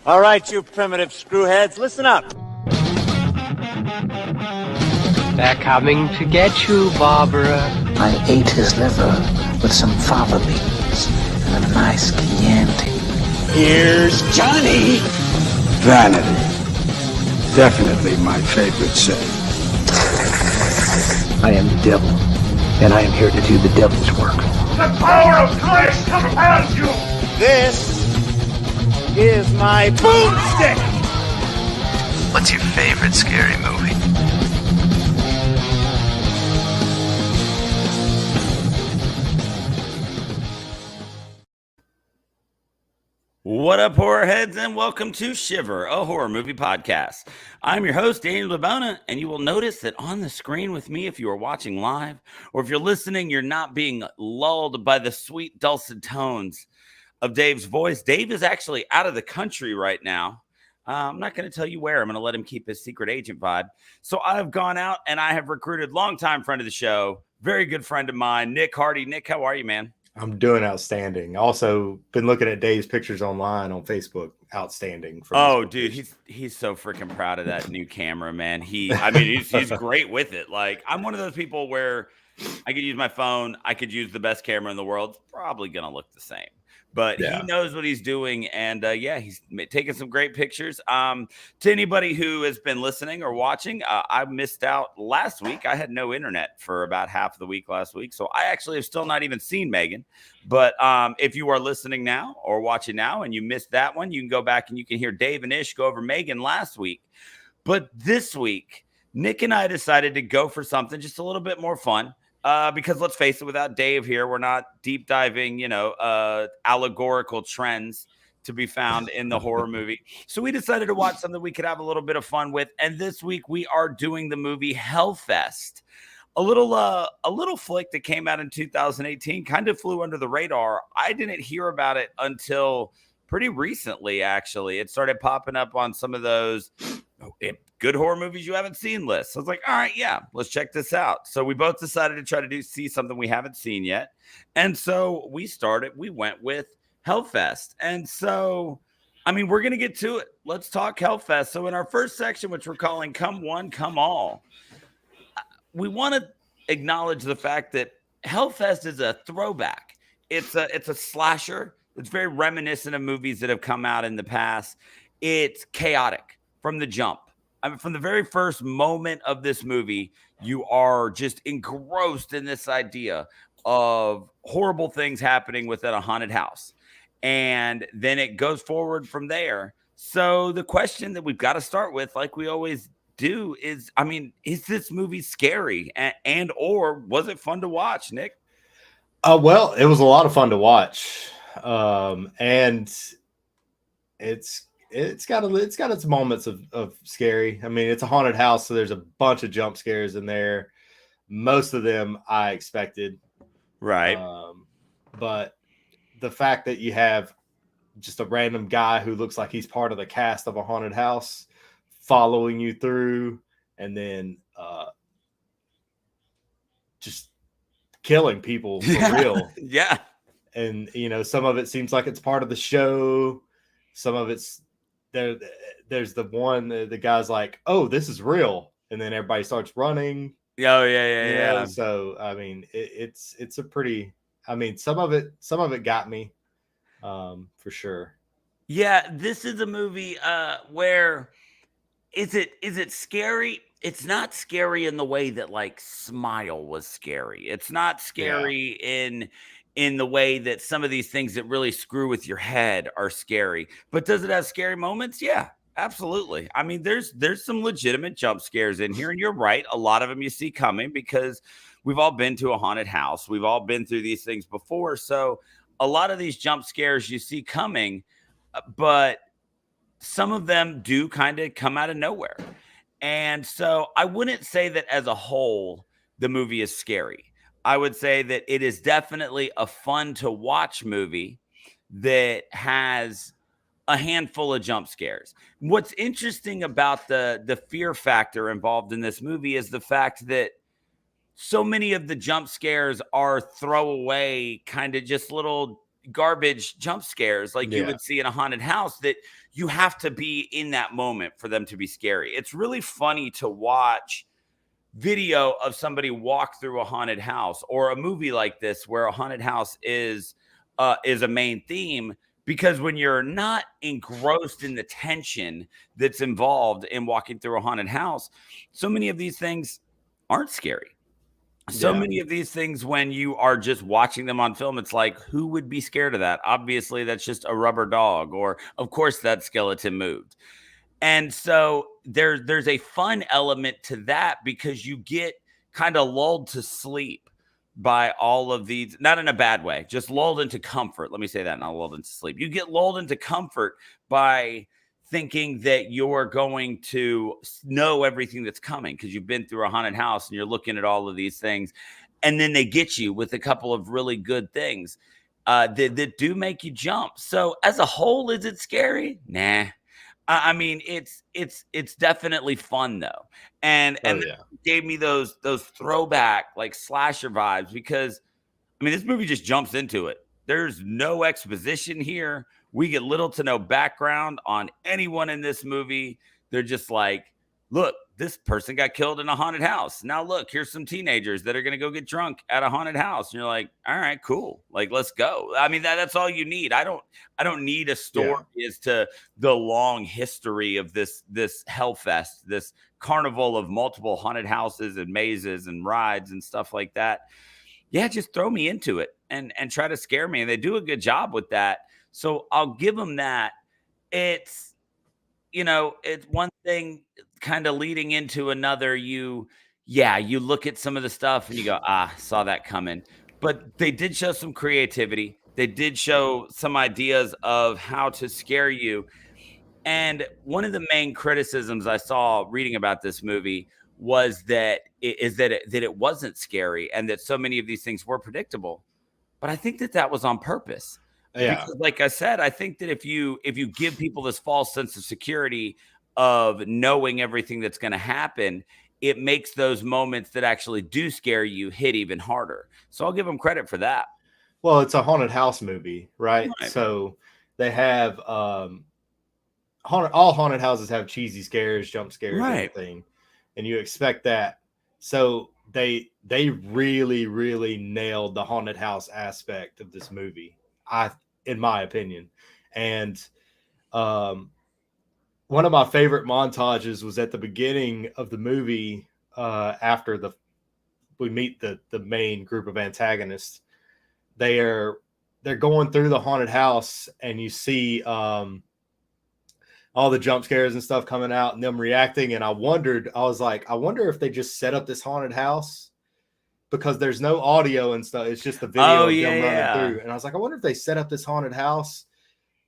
All right, you primitive screwheads, listen up. They're coming to get you, Barbara. I ate his liver with some fava beans and a nice Chianti. Here's Johnny. Vanity. Definitely my favorite sin. I am the devil, and I am here to do the devil's work. The power of Christ compels you! This is my boomstick. What's your favorite scary movie? What up, horror heads, and welcome to Shiver, a horror movie podcast. I'm your host, Daniel DeBona, and you will notice that on the screen with me, if you are watching live, or if you're listening, you're not being lulled by the sweet, dulcet tones of Dave's voice. Dave is actually out of the country right now. I'm not going to tell you where. I'm going to let him keep his secret agent vibe. So I've gone out and I have recruited longtime friend of the show, very good friend of mine, Nick Hardy. Nick, how are you, man? I'm doing outstanding. Also, been looking at Dave's pictures online on Facebook. Outstanding. Oh, dude, he's so freaking proud of that new camera, man. He's great with it. Like, I'm one of those people where I could use my phone, I could use the best camera in the world. It's probably gonna look the same. But He knows what he's doing, and he's taking some great pictures. To anybody who has been listening or watching, I missed out last week. I had no internet for about half of the week last week, so I actually have still not even seen Megan. But if you are listening now or watching now and you missed that one, you can go back and you can hear Dave and Ish go over Megan last week. But this week, Nick and I decided to go for something just a little bit more fun. Because let's face it, without Dave here, we're not deep diving, allegorical trends to be found in the horror movie. So we decided to watch something we could have a little bit of fun with. And this week we are doing the movie Hellfest, a little flick that came out in 2018, kind of flew under the radar. I didn't hear about it until pretty recently, actually. It started popping up on some of those good horror movies you haven't seen lists. So I was like, all right, yeah, let's check this out. So we both decided to try to see something we haven't seen yet. And so we went with Hellfest. And so, we're going to get to it. Let's talk Hellfest. So in our first section, which we're calling Come One, Come All, we want to acknowledge the fact that Hellfest is a throwback. It's a slasher. It's very reminiscent of movies that have come out in the past. It's chaotic from the jump. From the very first moment of this movie, you are just engrossed in this idea of horrible things happening within a haunted house. And then it goes forward from there. So the question that we've got to start with, like we always do, is this movie scary? And or was it fun to watch, Nick? Well, it was a lot of fun to watch. And it's got its moments of scary. It's a haunted house, so there's a bunch of jump scares in there. Most of them I expected. Right. But the fact that you have just a random guy who looks like he's part of the cast of a haunted house following you through, and then just killing people for real. Yeah. And some of it seems like it's part of the show. Some of it's there's the one, the guy's like, oh, this is real, and then everybody starts running. Oh yeah. So it's a pretty, some of it got me, for sure. Yeah, this is a movie where is it scary? It's not scary in the way that like Smile was scary. It's not scary in the way that some of these things that really screw with your head are scary. But does it have scary moments? Yeah, absolutely. There's some legitimate jump scares in here, and you're right. A lot of them you see coming because we've all been to a haunted house. We've all been through these things before. So a lot of these jump scares you see coming, but some of them do kind of come out of nowhere. And so I wouldn't say that as a whole, the movie is scary. I would say that it is definitely a fun to watch movie that has a handful of jump scares. What's interesting about the fear factor involved in this movie is the fact that so many of the jump scares are throwaway, kind of just little garbage jump scares like you Yeah. would see in a haunted house, that you have to be in that moment for them to be scary. It's really funny to watch video of somebody walk through a haunted house or a movie like this where a haunted house is a main theme, because when you're not engrossed in the tension that's involved in walking through a haunted house, so many of these things aren't scary. So many of these things, when you are just watching them on film, it's like, who would be scared of that? Obviously, that's just a rubber dog, or of course that skeleton moved. And so there's a fun element to that, because you get kind of lulled to sleep by all of these, not in a bad way, just lulled into comfort. Let me say that, not lulled into sleep. You get lulled into comfort by thinking that you're going to know everything that's coming because you've been through a haunted house and you're looking at all of these things. And then they get you with a couple of really good things that do make you jump. So as a whole, is it scary? Nah. I mean, it's definitely fun though, and it gave me those throwback like slasher vibes, because I mean, this movie just jumps into it. There's no exposition here. We get little to no background on anyone in this movie. They're just like, look, this person got killed in a haunted house. Now look, here's some teenagers that are going to go get drunk at a haunted house. And you're like, all right, cool. Like, let's go. I mean, that's all you need. I don't need a story as to the long history of this Hellfest, this carnival of multiple haunted houses and mazes and rides and stuff like that. Yeah, just throw me into it and try to scare me. And they do a good job with that. So I'll give them that. It's, it's one thing kind of leading into another. You look at some of the stuff and you go, saw that coming. But they did show some creativity. They did show some ideas of how to scare you. And one of the main criticisms I saw reading about this movie was that it wasn't scary and that so many of these things were predictable. But I think that was on purpose. Yeah. Because like I said, I think that if you give people this false sense of security of knowing everything that's going to happen, it makes those moments that actually do scare you hit even harder. So I'll give them credit for that. Well, it's a haunted house movie, right? So they have all haunted houses have cheesy scares, jump scares, everything, and you expect that. So they really, really nailed the haunted house aspect of this movie, in my opinion. And one of my favorite montages was at the beginning of the movie, after we meet the main group of antagonists. They're going through the haunted house, and you see all the jump scares and stuff coming out and them reacting. And I wonder if they just set up this haunted house, because there's no audio and stuff. It's just the video of them running through. And I was like, I wonder if they set up this haunted house,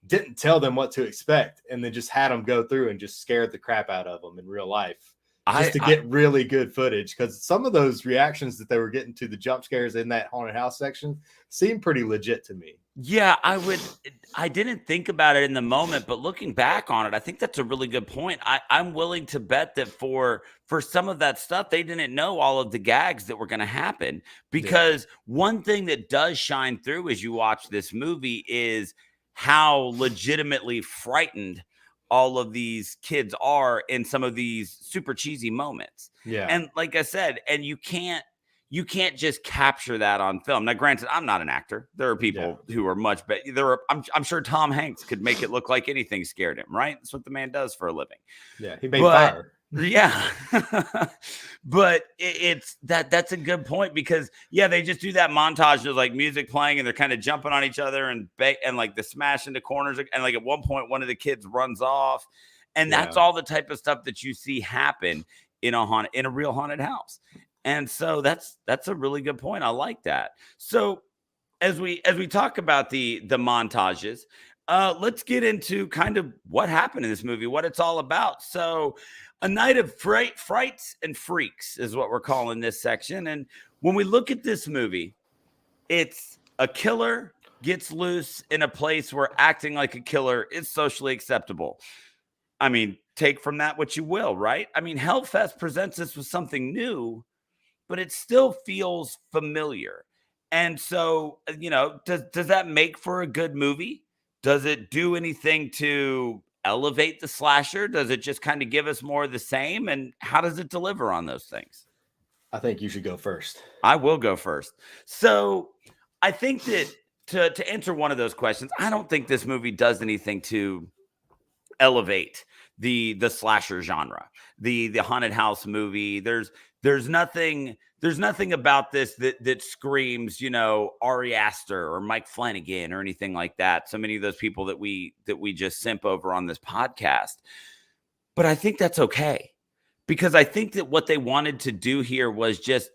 didn't tell them what to expect, and then just had them go through and just scared the crap out of them in real life, just to get really good footage. Because some of those reactions that they were getting to the jump scares in that haunted house section seemed pretty legit to me. Yeah, I didn't think about it in the moment, but looking back on it, I think that's a really good point. I'm willing to bet that for some of that stuff, they didn't know all of the gags that were going to happen, because one thing that does shine through as you watch this movie is how legitimately frightened all of these kids are in some of these super cheesy moments. Yeah. And like I said, and you can't just capture that on film. Now, granted, I'm not an actor. There are people who are much better. I'm sure Tom Hanks could make it look like anything scared him, right? That's what the man does for a living. Yeah, he made fire. Yeah. But that's a good point, because they just do that montage of like music playing and they're kind of jumping on each other and like the smash into corners. And like at one point, one of the kids runs off, and that's all the type of stuff that you see happen in a real haunted house. And so that's a really good point. I like that. So as we talk about the montages, let's get into kind of what happened in this movie, what it's all about. So a night of frights and freaks is what we're calling this section. And when we look at this movie, it's a killer gets loose in a place where acting like a killer is socially acceptable. I mean, take from that what you will, right? I mean, Hellfest presents us with something new, but it still feels familiar. And so, does that make for a good movie? Does it do anything to elevate the slasher? Does it just kind of give us more of the same? And how does it deliver on those things? I think you should go first. I will go first. So I think that to answer one of those questions, I don't think this movie does anything to elevate the slasher genre, the haunted house movie. There's nothing about this that screams, Ari Aster or Mike Flanagan or anything like that. So many of those people that we just simp over on this podcast. But I think that's okay, because I think that what they wanted to do here was just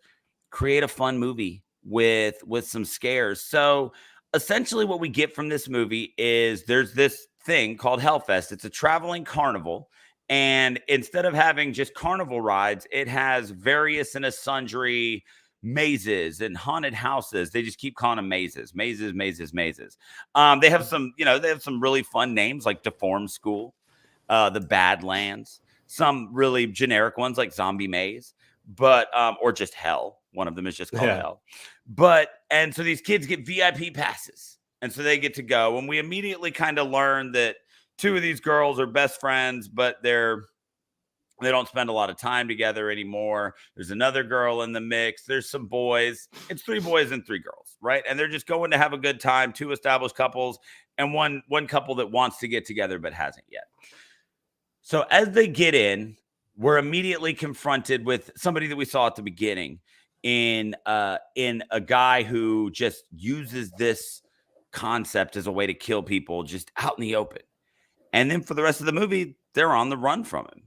create a fun movie with some scares. So essentially what we get from this movie is there's this thing called Hellfest. It's a traveling carnival. And instead of having just carnival rides, it has various and sundry mazes and haunted houses. They just keep calling them mazes. They have some really fun names like Deformed School, the Badlands, some really generic ones like Zombie Maze, but or just Hell. One of them is just called Hell. And so these kids get VIP passes, and so they get to go. And we immediately kind of learn that two of these girls are best friends, but they don't spend a lot of time together anymore. There's another girl in the mix. There's some boys. It's 3 boys and 3 girls, right? And they're just going to have a good time. 2 established couples and one couple that wants to get together but hasn't yet. So as they get in, we're immediately confronted with somebody that we saw at the beginning in a guy who just uses this concept as a way to kill people just out in the open. And then for the rest of the movie, they're on the run from him.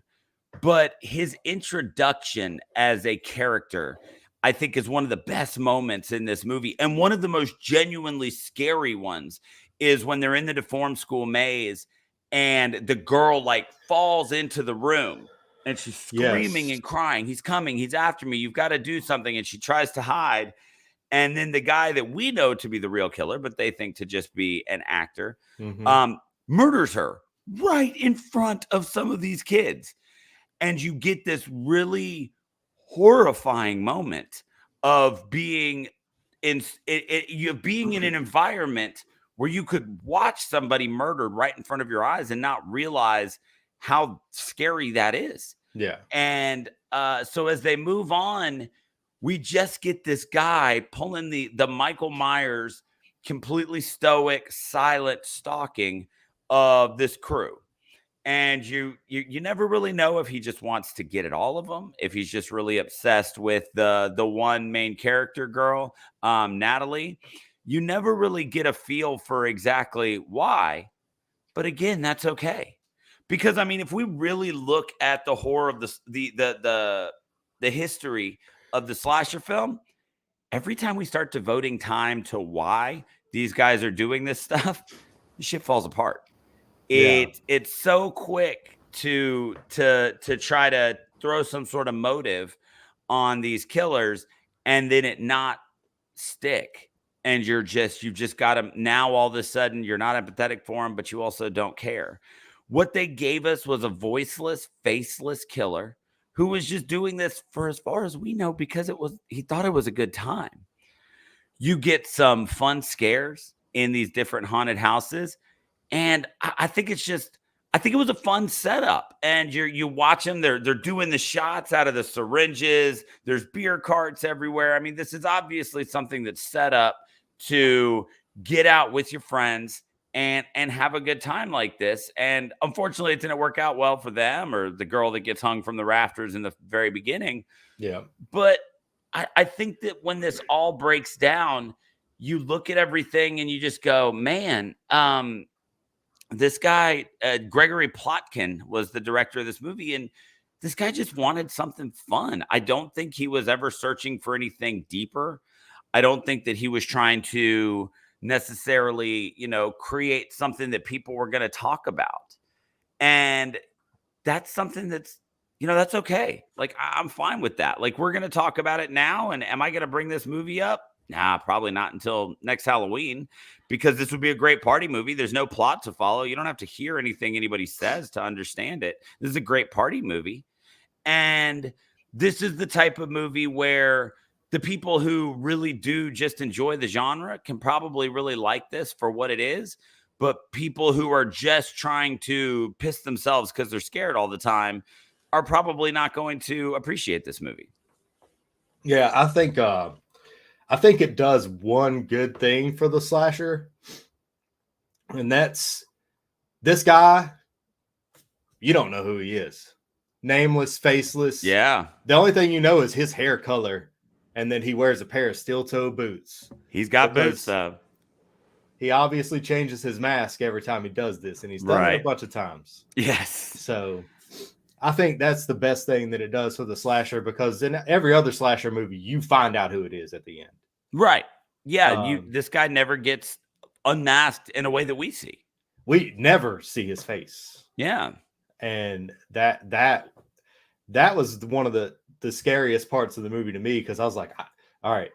But his introduction as a character, I think, is one of the best moments in this movie. And one of the most genuinely scary ones is when they're in the Deformed School maze and the girl falls into the room and she's screaming and crying. He's coming. He's after me. You've got to do something. And she tries to hide. And then the guy that we know to be the real killer, but they think to just be an actor, murders her right in front of some of these kids. And you get this really horrifying moment of being in an environment where you could watch somebody murdered right in front of your eyes and not realize how scary that is. Yeah. And so as they move on, we just get this guy pulling the Michael Myers completely stoic, silent stalking of this crew. And you never really know if he just wants to get at all of them, if he's just really obsessed with the one main character girl, Natalie. You never really get a feel for exactly why. But again, that's okay. Because I mean, if we really look at the horror of the history of the slasher film, every time we start devoting time to why these guys are doing this stuff, the shit falls apart. It's so quick to try to throw some sort of motive on these killers and then it not stick. And you've just got them now. All of a sudden, you're not empathetic for them, but you also don't care. What they gave us was a voiceless, faceless killer who was just doing this, for as far as we know, because he thought it was a good time. You get some fun scares in these different haunted houses. And I think it was a fun setup. And you watch them, they're doing the shots out of the syringes. There's beer carts everywhere. I mean, this is obviously something that's set up to get out with your friends and have a good time like this. And unfortunately, it didn't work out well for them or the girl that gets hung from the rafters in the very beginning. Yeah. But I think that when this all breaks down, you look at everything and you just go, man, this guy, Gregory Plotkin, was the director of this movie. And this guy just wanted something fun. I don't think he was ever searching for anything deeper. I don't think that he was trying to necessarily, create something that people were going to talk about. And that's something that's, that's okay. Like, I'm fine with that. Like, we're going to talk about it now. And am I going to bring this movie up? Nah, probably not until next Halloween, because this would be a great party movie. There's no plot to follow. You don't have to hear anything anybody says to understand it. This is a great party movie. And this is the type of movie where the people who really do just enjoy the genre can probably really like this for what it is. But people who are just trying to piss themselves because they're scared all the time are probably not going to appreciate this movie. Yeah, I think it does one good thing for the slasher, and that's this guy. You don't know who he is. Nameless, faceless. Yeah. The only thing you know is his hair color, and then he wears a pair of steel-toe boots. He's got boots, though. He obviously changes his mask every time he does this, and he's done it a bunch of times. Yes. So I think that's the best thing that it does for the slasher, because in every other slasher movie, you find out who it is at the end. Right. Yeah. This guy never gets unmasked in a way that we see. We never see his face. Yeah. And that was one of the scariest parts of the movie to me, because I was like, all right,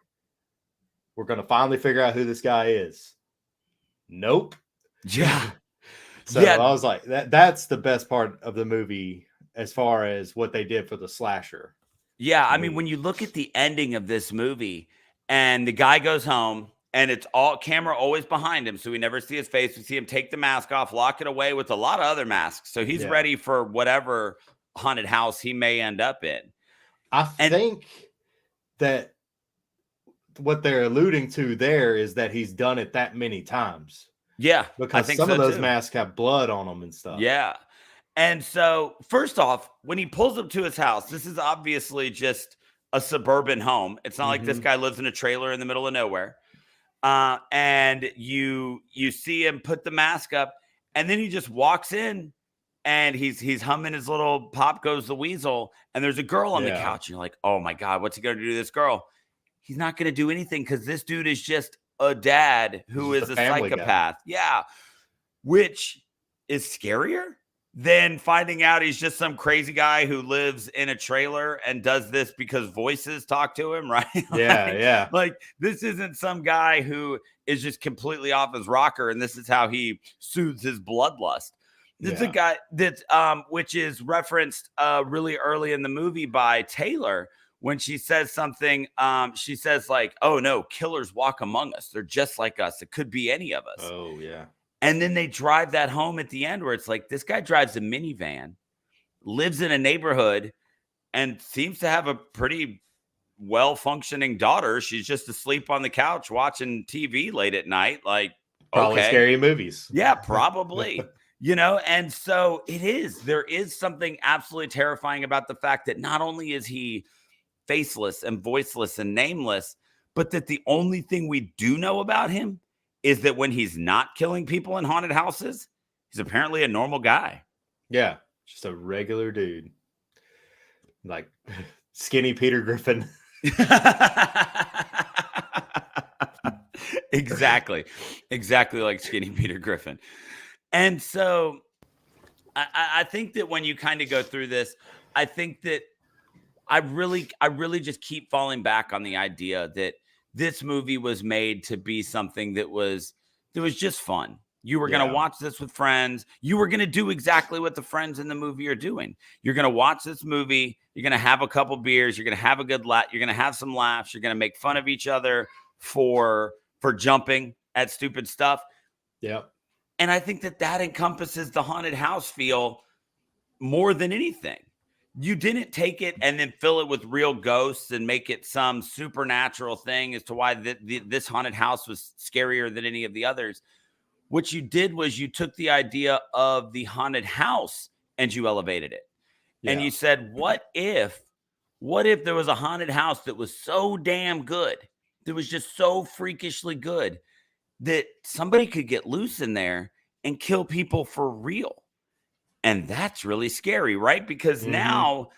we're going to finally figure out who this guy is. Nope. Yeah. So I was like, that's the best part of the movie as far as what they did for the slasher. Yeah. I mean, when you look at the ending of this movie and the guy goes home and it's all camera always behind him, so we never see his face. We see him take the mask off, lock it away with a lot of other masks. So he's ready for whatever haunted house he may end up in. I think that what they're alluding to there is that he's done it that many times. Yeah. Because some of those masks have blood on them and stuff. Yeah. And so first off, when he pulls up to his house, this is obviously just a suburban home. It's not like this guy lives in a trailer in the middle of nowhere. And you see him put the mask up, and then he just walks in and he's humming his little Pop Goes the Weasel, and there's a girl on the couch. And you're like, oh my God, what's he going to do to this girl? He's not going to do anything, because this dude is just a dad who is a psychopath. Guy. Yeah. Which is scarier than finding out he's just some crazy guy who lives in a trailer and does this because voices talk to him, right? Yeah. Like, this isn't some guy who is just completely off his rocker and this is how he soothes his bloodlust. It's a guy that, which is referenced really early in the movie by Taylor. When she says something, she says like, oh no, killers walk among us. They're just like us. It could be any of us. Oh yeah. And then they drive that home at the end where it's like, this guy drives a minivan, lives in a neighborhood, and seems to have a pretty well-functioning daughter. She's just asleep on the couch watching TV late at night. Like, probably scary movies. Yeah, probably. And so there is something absolutely terrifying about the fact that not only is he faceless and voiceless and nameless, but that the only thing we do know about him is that when he's not killing people in haunted houses, he's apparently a normal guy. Yeah, just a regular dude. Like skinny Peter Griffin. Exactly like skinny Peter Griffin. And so I think that when you kind of go through this, I think that I really just keep falling back on the idea that this movie was made to be something that was just fun. You were going to watch this with friends. You were going to do exactly what the friends in the movie are doing. You're going to watch this movie. You're going to have a couple beers. You're going to have a good laugh. You're going to have some laughs. You're going to make fun of each other for jumping at stupid stuff. Yeah. And I think that encompasses the haunted house feel more than anything. You didn't take it and then fill it with real ghosts and make it some supernatural thing as to why this haunted house was scarier than any of the others. What you did was you took the idea of the haunted house and you elevated it. Yeah. And you said, what if there was a haunted house that was so damn good, that was just so freakishly good, that somebody could get loose in there and kill people for real? And that's really scary, right? Because now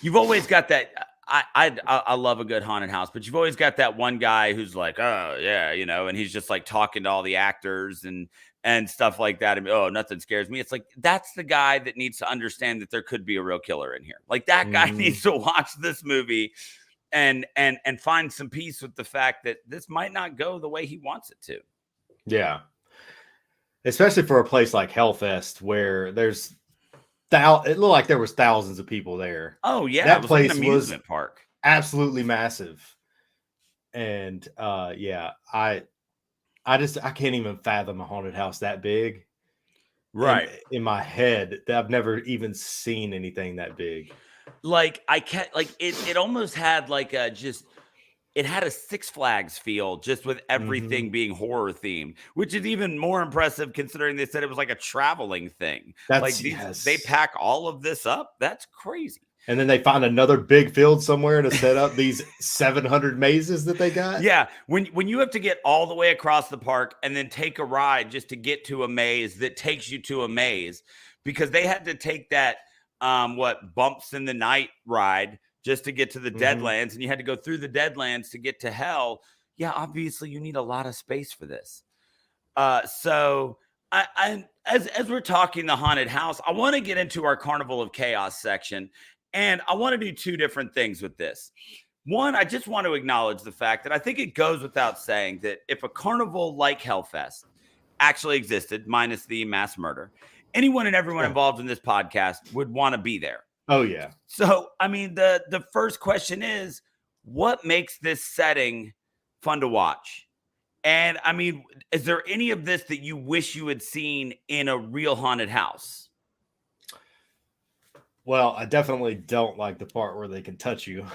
you've always got that. I love a good haunted house, but you've always got that one guy who's like, oh yeah, and he's just like talking to all the actors and stuff like that. And oh, nothing scares me. It's like, that's the guy that needs to understand that there could be a real killer in here. Like, that guy needs to watch this movie and find some peace with the fact that this might not go the way he wants it to. Yeah. Especially for a place like Hellfest, where there's it looked like there was thousands of people there. Oh yeah, that place like an amusement park, absolutely massive. And yeah, I can't even fathom a haunted house that big. Right. In my head, I've never even seen anything that big. Like I can't like it almost had like a just it had a Six Flags feel just with everything being horror themed, which is even more impressive considering they said it was like a traveling thing. That's They pack all of this up. That's crazy. And then they find another big field somewhere to set up these 700 mazes that they got. Yeah, when you have to get all the way across the park and then take a ride just to get to a maze that takes you to a maze, because they had to take that bumps in the night ride just to get to the Deadlands, and you had to go through the Deadlands to get to hell. Yeah, obviously you need a lot of space for this. So I as we're talking the haunted house, I want to get into our Carnival of Chaos section. And I want to do two different things with this. One, I just want to acknowledge the fact that I think it goes without saying that if a carnival like Hellfest actually existed, minus the mass murder, anyone and everyone involved in this podcast would want to be there. Oh, yeah. So, I mean, the first question is, what makes this setting fun to watch? And, I mean, is there any of this that you wish you had seen in a real haunted house? Well, I definitely don't like the part where they can touch you.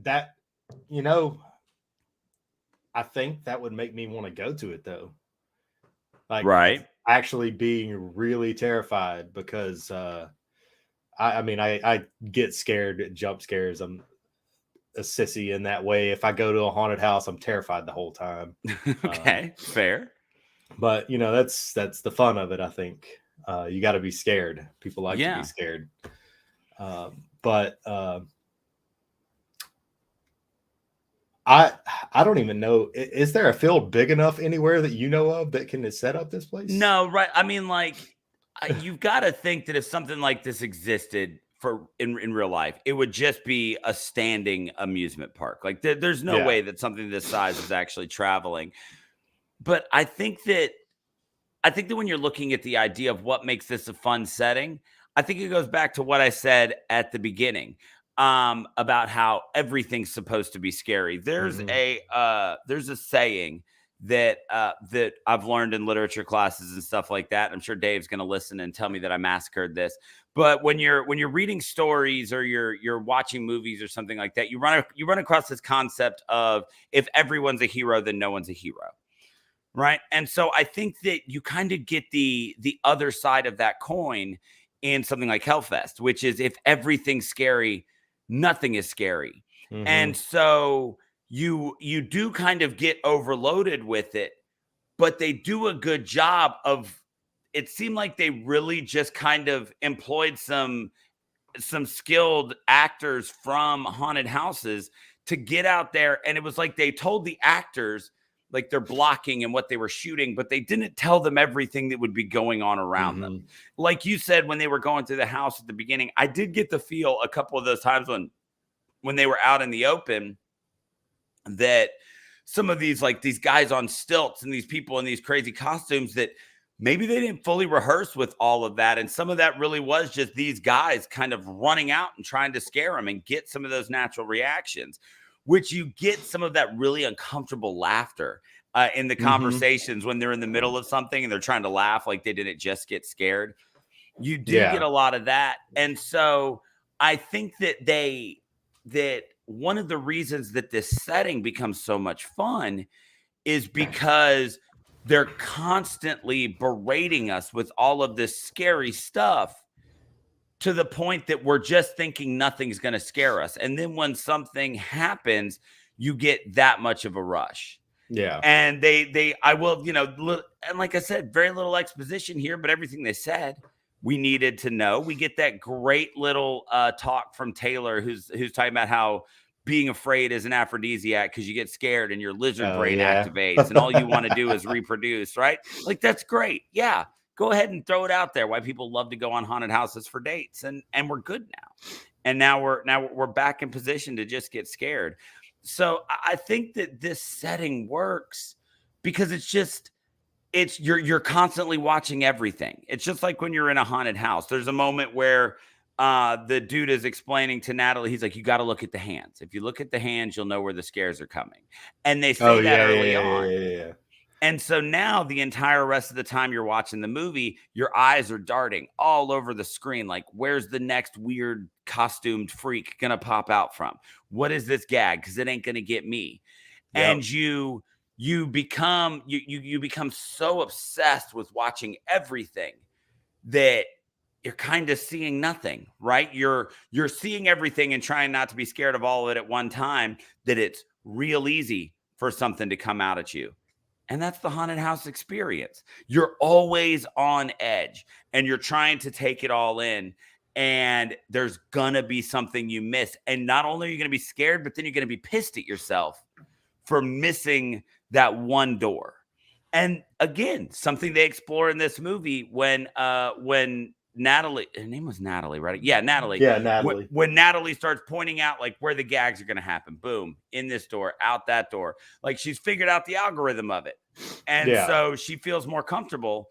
That you know, I think that would make me want to go to it though. Like, right, actually being really terrified because I get scared at jump scares. I'm a sissy in that way. If I go to a haunted house, I'm terrified the whole time. Okay, fair. But you know, that's the fun of it. I think you got to be scared. People like to be scared. But I don't even know. Is there a field big enough anywhere that you know of that can set up this place? No, right. I mean, like, you've got to think that if something like this existed in real life, it would just be a standing amusement park. Like, there's no way that something this size is actually traveling. But I think that when you're looking at the idea of what makes this a fun setting, I think it goes back to what I said at the beginning about how everything's supposed to be scary. There's there's a saying that that I've learned in literature classes and stuff like that. I'm sure Dave's going to listen and tell me that I massacred this. But when you're reading stories or you're watching movies or something like that, you run across this concept of if everyone's a hero, then no one's a hero. Right. And so I think that you kind of get the other side of that coin in something like Hellfest, which is if everything's scary, nothing is scary. And so you do kind of get overloaded with it, but they do a good job of, it seemed like they really just kind of employed some skilled actors from haunted houses to get out there. And it was like they told the actors, like they're blocking and what they were shooting, but they didn't tell them everything that would be going on around them. Like you said, when they were going through the house at the beginning, I did get the feel a couple of those times when they were out in the open that some of these guys on stilts and these people in these crazy costumes that maybe they didn't fully rehearse with all of that. And some of that really was just these guys kind of running out and trying to scare them and get some of those natural reactions, which you get some of that really uncomfortable laughter in the conversations when they're in the middle of something and they're trying to laugh like they didn't just get scared. You do get a lot of that. And so I think that one of the reasons that this setting becomes so much fun is because they're constantly berating us with all of this scary stuff to the point that we're just thinking nothing's going to scare us. And then when something happens, you get that much of a rush. Yeah. And I will, and like I said, very little exposition here, but everything they said, we needed to know. We get that great little talk from Taylor, who's talking about how being afraid is an aphrodisiac because you get scared and your lizard brain activates and all you want to do is reproduce, right? Like, that's great. Yeah. Go ahead and throw it out there. Why people love to go on haunted houses for dates, and we're good now. And now we're back in position to just get scared. So I think that this setting works because you're constantly watching everything. It's just like when you're in a haunted house. There's a moment where the dude is explaining to Natalie, he's like, you got to look at the hands. If you look at the hands, you'll know where the scares are coming. And they say that early on. Yeah. And so now the entire rest of the time you're watching the movie, your eyes are darting all over the screen. Like, where's the next weird costumed freak going to pop out from? What is this gag? Because it ain't going to get me. Yep. And you become so obsessed with watching everything that you're kind of seeing nothing, right? You're seeing everything and trying not to be scared of all of it at one time, that it's real easy for something to come out at you. And that's the haunted house experience. You're always on edge and you're trying to take it all in, and there's gonna be something you miss. And not only are you gonna be scared, but then you're gonna be pissed at yourself for missing that one door. And again, something they explore in this movie when Natalie, her name was Natalie, right? Yeah, Natalie. Yeah, Natalie. When Natalie starts pointing out like where the gags are going to happen, boom, in this door, out that door. Like, she's figured out the algorithm of it. And so she feels more comfortable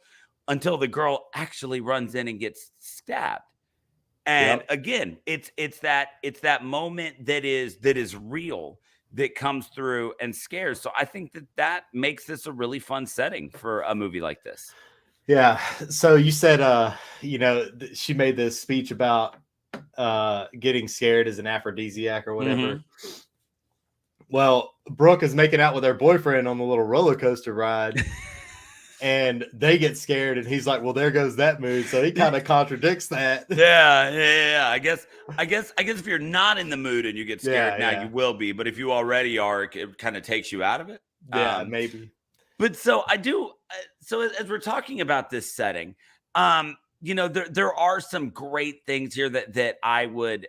until the girl actually runs in and gets stabbed. And again, it's that moment that is real, that comes through and scares. So I think that makes this a really fun setting for a movie like this. Yeah. So you said, she made this speech about getting scared as an aphrodisiac or whatever. Mm-hmm. Well, Brooke is making out with her boyfriend on the little roller coaster ride, and they get scared, and he's like, well, there goes that mood. So he kind of contradicts that. Yeah. I guess if you're not in the mood and you get scared you will be. But if you already are, it kind of takes you out of it. Yeah, maybe. But so I do. So as we're talking about this setting, there are some great things here that I would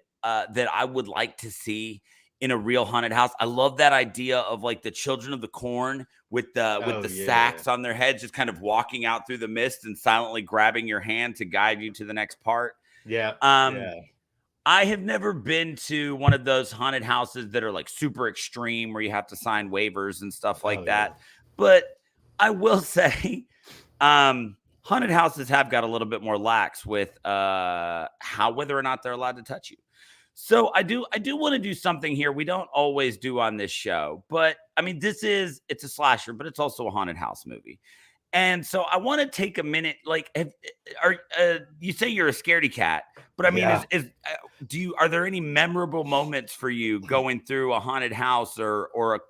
like to see in a real haunted house. I love that idea of like the Children of the Corn with the sacks on their heads, just kind of walking out through the mist and silently grabbing your hand to guide you to the next part. Yeah. I have never been to one of those haunted houses that are like super extreme where you have to sign waivers and stuff like that. Yeah. But I will say, haunted houses have got a little bit more lax with whether or not they're allowed to touch you. So I do want to do something here we don't always do on this show, but I mean, it's a slasher, but it's also a haunted house movie. And so I want to take a minute. Like, you say you're a scaredy cat, but I mean, are there any memorable moments for you going through a haunted house or a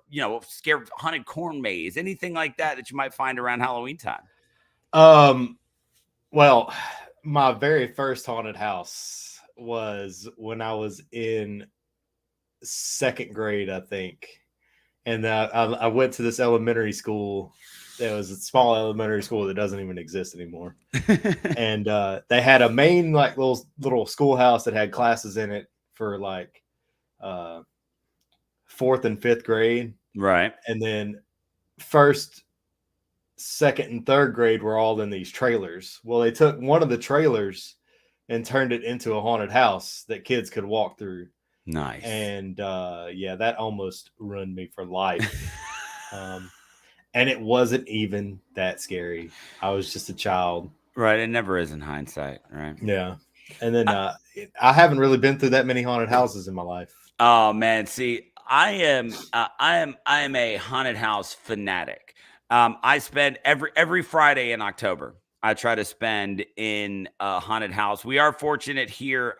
scared haunted corn maze, anything like that you might find around Halloween time? Well, my very first haunted house was when I was in second grade, I think, and I went to this elementary school. There was a small elementary school that doesn't even exist anymore. And they had a main like little schoolhouse that had classes in it for like 4th and 5th grade. Right. And then 1st, 2nd, and 3rd grade were all in these trailers. Well, they took one of the trailers and turned it into a haunted house that kids could walk through. Nice. And that almost ruined me for life. And it wasn't even that scary. I was just a child. Right. It never is in hindsight. Right. Yeah. And then I haven't really been through that many haunted houses in my life. Oh man. See, I am a haunted house fanatic. I spend every Friday in October, I try to spend in a haunted house. We are fortunate here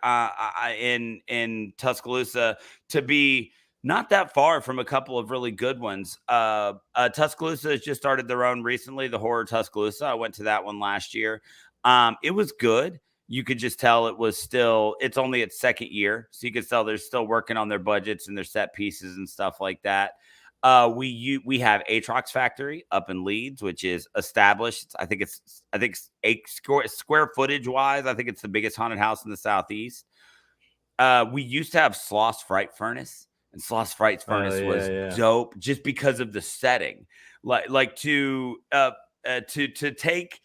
in Tuscaloosa to be not that far from a couple of really good ones. Tuscaloosa has just started their own recently, the Horror Tuscaloosa. I went to that one last year. It was good. You could just tell it's only its second year. So you could tell they're still working on their budgets and their set pieces and stuff like that. We have Atrox Factory up in Leeds, which is established. I think square footage wise, I think it's the biggest haunted house in the Southeast. We used to have Sloss Fright Furnace, and Sloss Fright Furnace was dope just because of the setting. Like to take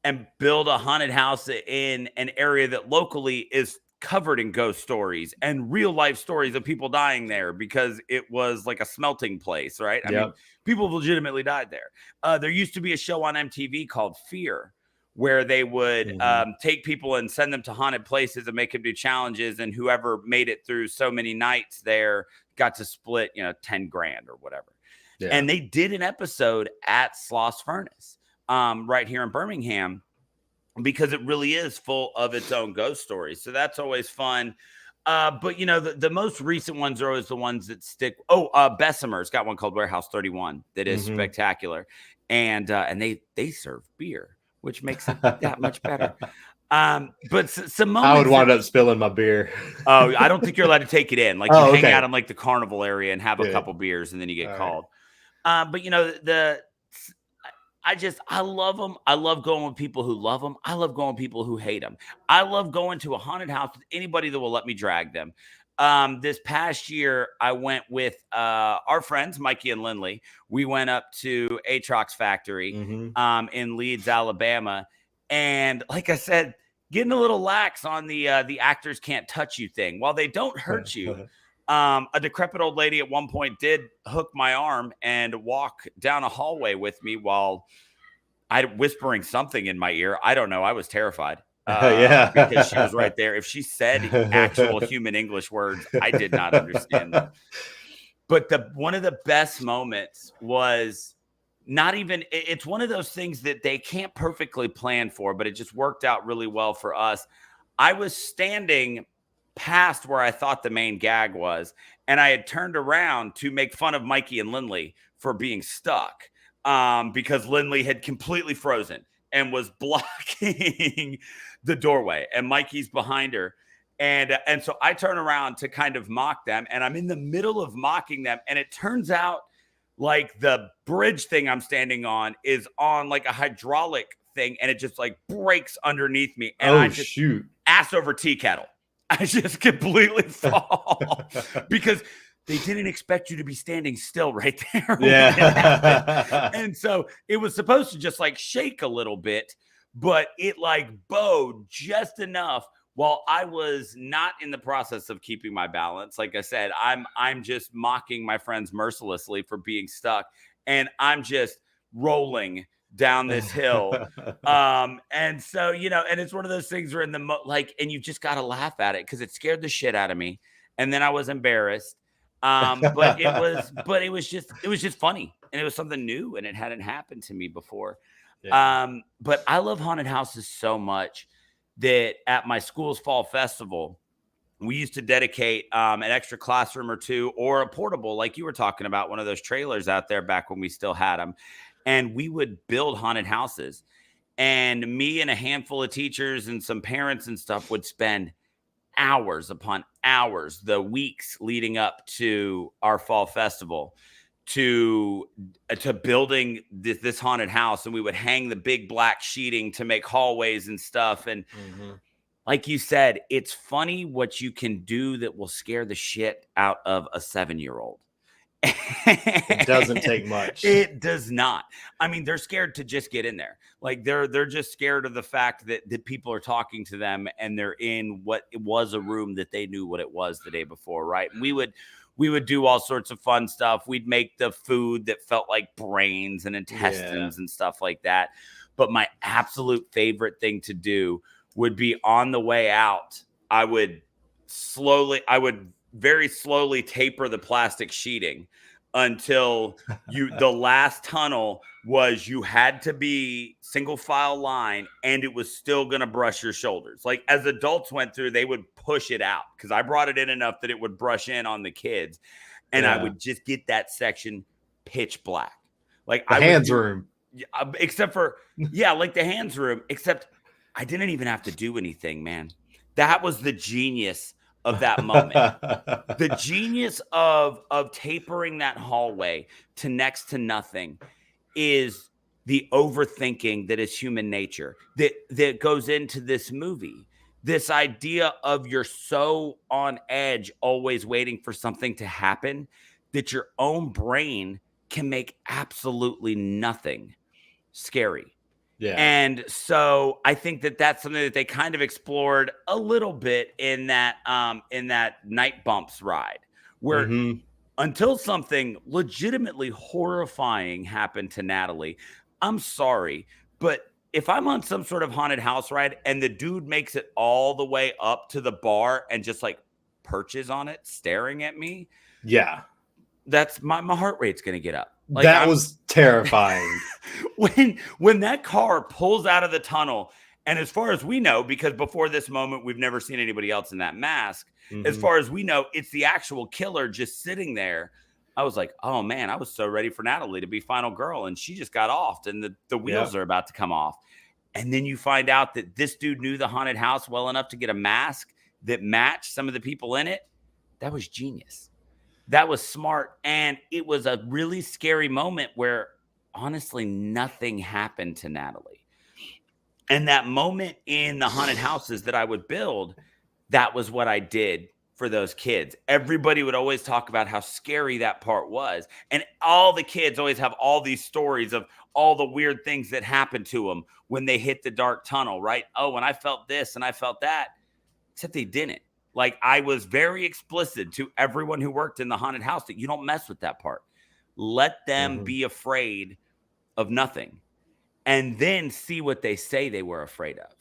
and build a haunted house in an area that locally is covered in ghost stories and real life stories of people dying there because it was like a smelting place, right? I mean, people legitimately died there. There used to be a show on MTV called Fear, where they would take people and send them to haunted places and make them do challenges. And whoever made it through so many nights there got to split, 10 grand or whatever. Yeah. And they did an episode at Sloss Furnace right here in Birmingham, because it really is full of its own ghost stories. So that's always fun. But the most recent ones are always the ones that stick. Bessemer's got one called Warehouse 31 that is spectacular. And they serve beer, which makes it that much better. But some moments I would wind up spilling my beer. I don't think you're allowed to take it in. Like you hang out in like the carnival area and have a couple beers and then you get called. But I love them. I love going with people who love them. I love going with people who hate them. I love going to a haunted house with anybody that will let me drag them. This past year, I went with our friends, Mikey and Lindley. We went up to Atrox Factory in Leeds, Alabama. And like I said, getting a little lax on the actors can't touch you thing. While they don't hurt you, a decrepit old lady at one point did hook my arm and walk down a hallway with me while whispering something in my ear. I don't know. I was terrified. Because she was right there. If she said actual human English words, I did not understand them. But one of the best moments was it's one of those things that they can't perfectly plan for, but it just worked out really well for us. I was standing past where I thought the main gag was, and I had turned around to make fun of Mikey and Lindley for being stuck because Lindley had completely frozen and was blocking the doorway, and Mikey's behind her. And so I turn around to kind of mock them, and I'm in the middle of mocking them. And it turns out like the bridge thing I'm standing on is on like a hydraulic thing, and it just like breaks underneath me. And I just ass over tea kettle. I just completely fall because they didn't expect you to be standing still right there. Yeah. And so it was supposed to just like shake a little bit, but it like bowed just enough while I was not in the process of keeping my balance. Like I said, I'm just mocking my friends mercilessly for being stuck, and I'm just rolling down this hill. And so, and it's one of those things where and you just got to laugh at it because it scared the shit out of me. And then I was embarrassed. But it was just funny, and it was something new, and it hadn't happened to me before. Yeah. But I love haunted houses so much that at my school's fall festival, we used to dedicate an extra classroom or two, or a portable, like you were talking about, one of those trailers out there back when we still had them. And we would build haunted houses, and me and a handful of teachers and some parents and stuff would spend hours upon hours, the weeks leading up to our fall festival, to building this haunted house. And we would hang the big black sheeting to make hallways and stuff. And like you said, it's funny what you can do that will scare the shit out of a 7-year-old. It doesn't take much. It does not. I mean, they're scared to just get in there. Like they're just scared of the fact that people are talking to them, and they're in what it was a room that they knew what it was the day before, right? And we would do all sorts of fun stuff. We'd make the food that felt like brains and intestines and stuff like that. But my absolute favorite thing to do would be on the way out. I would very slowly taper the plastic sheeting until the last tunnel was you had to be single file line, and it was still going to brush your shoulders. Like as adults went through, they would push it out because I brought it in enough that it would brush in on the kids. And I would just get that section pitch black. Like the hands room. Except for, like the hands room, except I didn't even have to do anything, man. That was the genius of that moment. The genius of tapering that hallway to next to nothing is the overthinking that is human nature that goes into this movie. This idea of you're so on edge, always waiting for something to happen, that your own brain can make absolutely nothing scary. Yeah. And so I think that that's something that they kind of explored a little bit in that Night Bumps ride, where until something legitimately horrifying happened to Natalie, I'm sorry, but if I'm on some sort of haunted house ride and the dude makes it all the way up to the bar and just like perches on it, staring at me, Yeah. that's my heart rate's going to get up. Like, That was terrifying. when that car pulls out of the tunnel, and as far as we know, because before this moment, we've never seen anybody else in that mask. As far as we know, it's the actual killer just sitting there. I was like, oh man, I was so ready for Natalie to be final girl. And she just got off and the wheels are about to come off. And then you find out that this dude knew the haunted house well enough to get a mask that matched some of the people in it. That was genius. That was smart. And it was a really scary moment where honestly, nothing happened to Natalie. And that moment in the haunted houses that I would build, that was what I did for those kids. Everybody would always talk about how scary that part was. And all the kids always have all these stories of all the weird things that happened to them when they hit the dark tunnel, right? Oh, and I felt this and I felt that, except they didn't. Like, I was very explicit to everyone who worked in the haunted house that you don't mess with that part. Let them be afraid of nothing and then see what they say they were afraid of,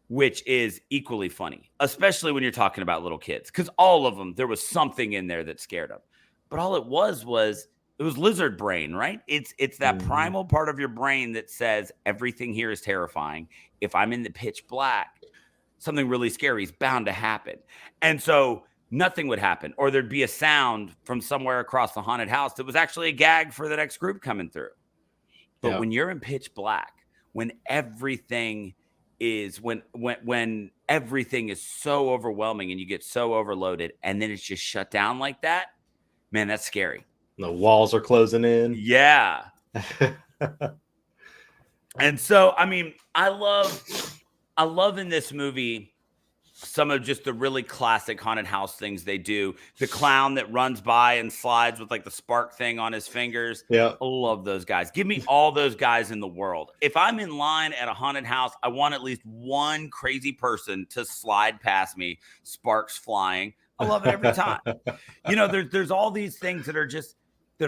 which is equally funny, especially when you're talking about little kids, because all of them, there was something in there that scared them. But all it was lizard brain, right? It's that primal part of your brain that says everything here is terrifying. If I'm in the pitch black, something really scary is bound to happen. And so nothing would happen, or there'd be a sound from somewhere across the haunted house that was actually a gag for the next group coming through. But when you're in pitch black, when everything is when everything is so overwhelming and you get so overloaded and then it's just shut down like that, man, that's scary. The walls are closing in. Yeah. And so, I mean, I love in this movie some of just the really classic haunted house things they do. The clown that runs by and slides with like the spark thing on his fingers. Yeah. I love those guys. Give me all those guys in the world. If I'm in line at a haunted house, I want at least one crazy person to slide past me, sparks flying. I love it every time. You know, there's all these things that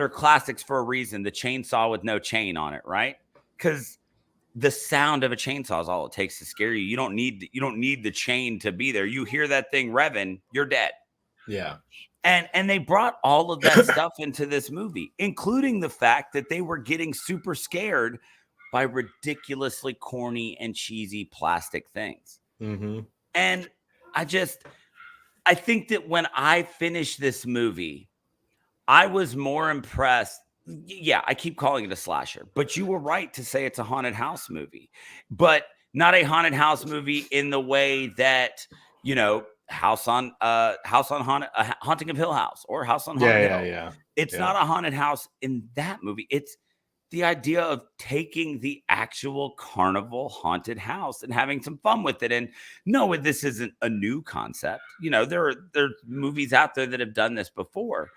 are classics for a reason. The chainsaw with no chain on it, right? Because the sound of a chainsaw is all it takes to scare you. You don't need the chain to be there. You hear that thing revving, you're dead. Yeah. And they brought all of that stuff into this movie, including the fact that they were getting super scared by ridiculously corny and cheesy plastic things. And I think that when I finished this movie, I was more impressed. Yeah, I keep calling it a slasher, but you were right to say it's a haunted house movie, but not a haunted house movie in the way that, you know, Haunting of Hill House or House on Haunted Hill. Yeah. It's not a haunted house in that movie. It's the idea of taking the actual carnival haunted house and having some fun with it. And no, this isn't a new concept. You know, there are movies out there that have done this before.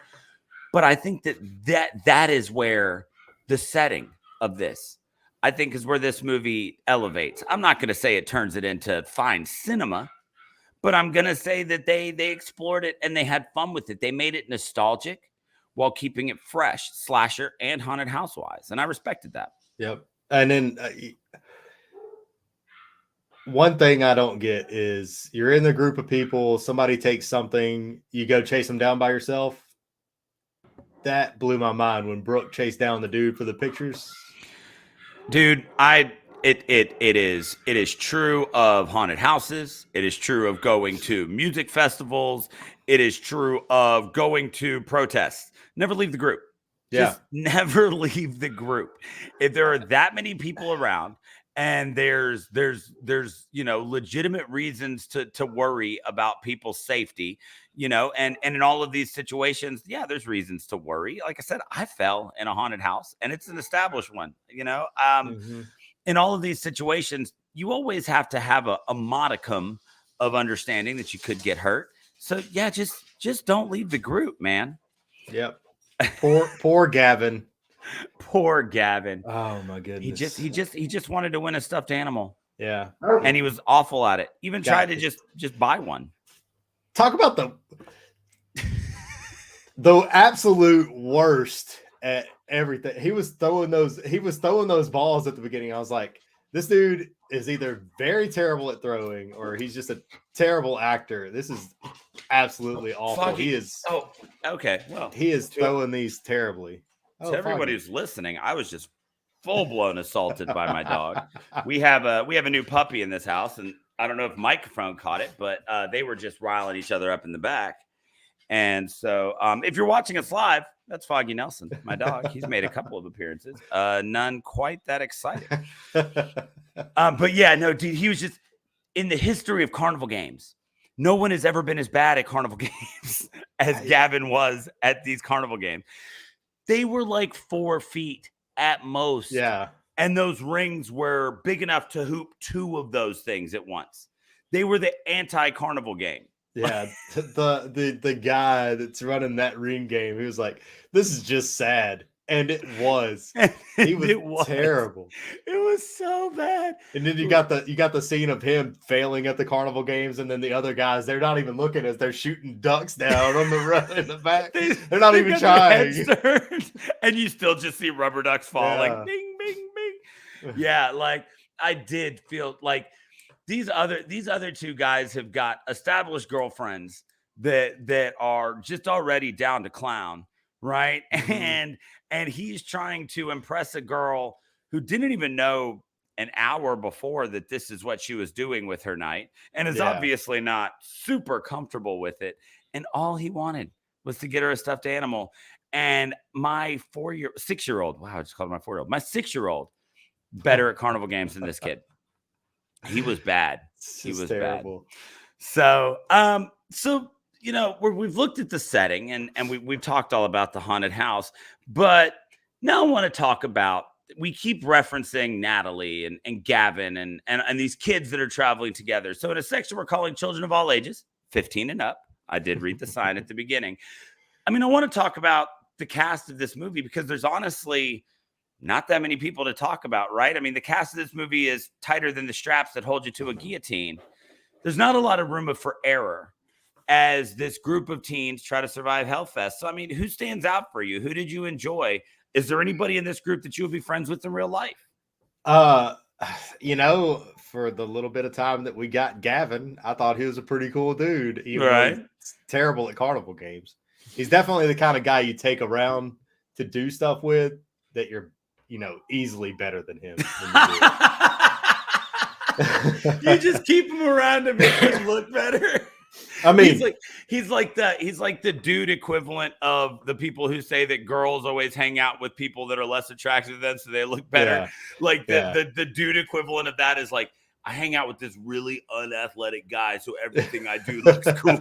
But I think that is where the setting of this, I think, is where this movie elevates. I'm not going to say it turns it into fine cinema, but I'm going to say that they explored it and they had fun with it. They made it nostalgic while keeping it fresh, slasher and haunted house wise. And I respected that. Yep. And then one thing I don't get is you're in the group of people, somebody takes something, you go chase them down by yourself. That blew my mind when Brooke chased down the dude for the pictures. Dude, it is true of haunted houses. It is true of going to music festivals. It is true of going to protests. Never leave the group. Just never leave the group. If there are that many people around and there's you know, legitimate reasons to worry about people's safety, you know, and in all of these situations, yeah, there's reasons to worry. Like I said, I fell in a haunted house and it's an established one, you know. In all of these situations, you always have to have a modicum of understanding that you could get hurt. So yeah, just don't leave the group, man. Yep. Poor Gavin. Poor Gavin. Oh my goodness. He just wanted to win a stuffed animal. Yeah. And he was awful at it. Even tried to just buy one. Talk about the absolute worst at everything. He was throwing those balls at the beginning. I was like, This dude is either very terrible at throwing or he's just a terrible actor. This is absolutely awful. He is. Oh, okay. Well, he is throwing these terribly. To everybody who's listening, I was just full blown assaulted by my dog. We have a new puppy in this house, and I don't know if microphone caught it, but they were just riling each other up in the back. And so, if you're watching us live, that's Foggy Nelson, my dog. He's made a couple of appearances, none quite that exciting. But yeah, no, dude, he was just in the history of carnival games. No one has ever been as bad at carnival games as Gavin was at these carnival games. They were like 4 feet at most. Yeah. And those rings were big enough to hoop 2 of those things at once. They were the anti-carnival game. Yeah, the guy that's running that ring game, he was like, "This is just sad," and it was. He was terrible. It was so bad. And then you got the scene of him failing at the carnival games, and then the other guys, they're not even looking as they're shooting ducks down on the run in the back. They're not even trying. And you still just see rubber ducks fall like bing, bing, bing. Yeah, like I did feel like. These other 2 guys have got established girlfriends that are just already down to clown, right? Mm-hmm. And he's trying to impress a girl who didn't even know an hour before that this is what she was doing with her night, and is obviously not super comfortable with it. And all he wanted was to get her a stuffed animal. And my 6-year-old, wow, I just called him my 4-year-old. My 6-year-old better at carnival games than this kid. He was bad. He was terrible. Bad. So you know, we've looked at the setting and we've talked all about the haunted house, but now I want to talk about. We keep referencing Natalie and Gavin and these kids that are traveling together. So in a section we're calling children of all ages, 15 and up. I did read the sign at the beginning. I mean, I want to talk about the cast of this movie because there's honestly not that many people to talk about, right? I mean, the cast of this movie is tighter than the straps that hold you to a guillotine. There's not a lot of room for error as this group of teens try to survive Hellfest. So, I mean, who stands out for you? Who did you enjoy? Is there anybody in this group that you would be friends with in real life? You know, for the little bit of time that we got Gavin, I thought he was a pretty cool dude. Even though he's terrible at carnival games. He's definitely the kind of guy you take around to do stuff with that you're, you know, easily better than him. You just keep him around to make him look better. I mean, he's like the dude equivalent of the people who say that girls always hang out with people that are less attractive than them so they look better. Yeah. Like the dude equivalent of that is like, I hang out with this really unathletic guy, so everything I do looks cool.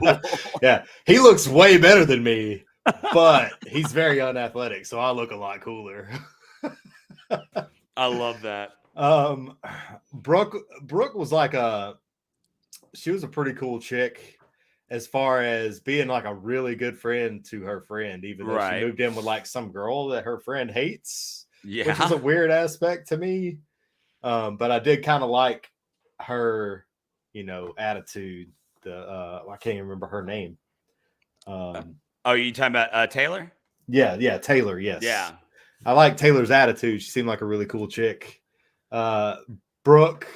Yeah, he looks way better than me, but he's very unathletic, so I look a lot cooler. I love that. Brooke was like she was a pretty cool chick as far as being like a really good friend to her friend, even though she moved in with like some girl that her friend hates, which is a weird aspect to me. But I did kind of like her, you know, attitude. I can't even remember her name. Oh, you talking about Taylor? Yeah, Taylor. Yes. Yeah. I like Taylor's attitude. She seemed like a really cool chick. Brooke,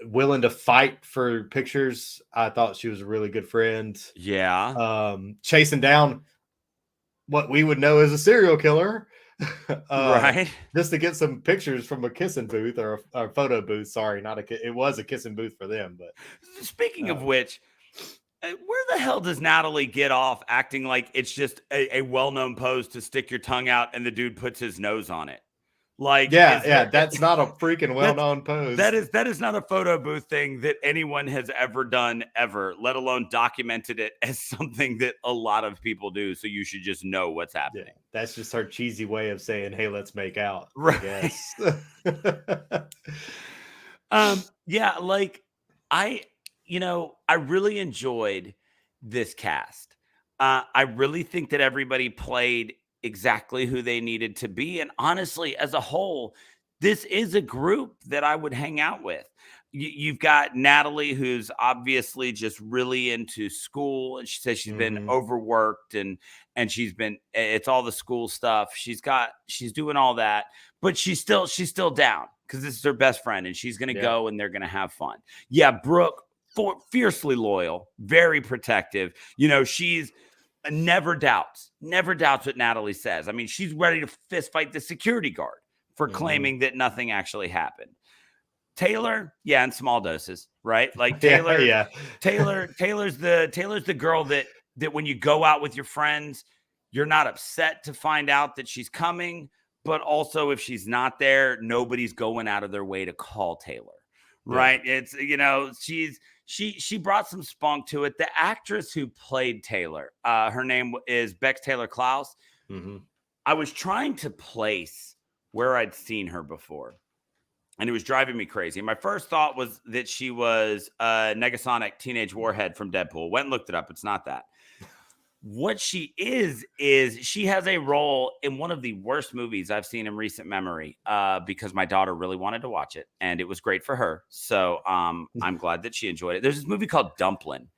willing to fight for pictures. I thought she was a really good friend. Yeah. Chasing down what we would know as a serial killer. Right. Just to get some pictures from a kissing booth or a photo booth. Sorry, it was a kissing booth for them. But speaking of which, where the hell does Natalie get off acting like it's just a well-known pose to stick your tongue out and the dude puts his nose on it? Like, that's not a freaking well-known pose. That is not a photo booth thing that anyone has ever done ever, let alone documented it as something that a lot of people do. So you should just know what's happening. Yeah, that's just her cheesy way of saying, "Hey, let's make out." Right. Yes. Yeah, like I really enjoyed this cast. I really think that everybody played exactly who they needed to be. And honestly, as a whole, this is a group that I would hang out with. You've got Natalie, who's obviously just really into school. And she says she's been overworked and it's all the school stuff. She's doing all that, but she's still down, because this is her best friend and she's going to go and they're going to have fun. Yeah, Brooke, fiercely loyal, very protective. She's never doubts what Natalie says. I mean, she's ready to fist fight the security guard for claiming that nothing actually happened. Taylor, in small doses, right? Like Taylor, Taylor's the girl that when you go out with your friends, you're not upset to find out that she's coming, but also if she's not there, nobody's going out of their way to call Taylor, right? It's, she brought some spunk to it. The actress who played Taylor, her name is Bex Taylor Klaus. I was trying to place where I'd seen her before, and it was driving me crazy. My first thought was that she was Negasonic Teenage Warhead from Deadpool. Went and looked it up. It's not that. What she is she has a role in one of the worst movies I've seen in recent memory, because my daughter really wanted to watch it, and it was great for her. So I'm glad that she enjoyed it. There's this movie called Dumplin',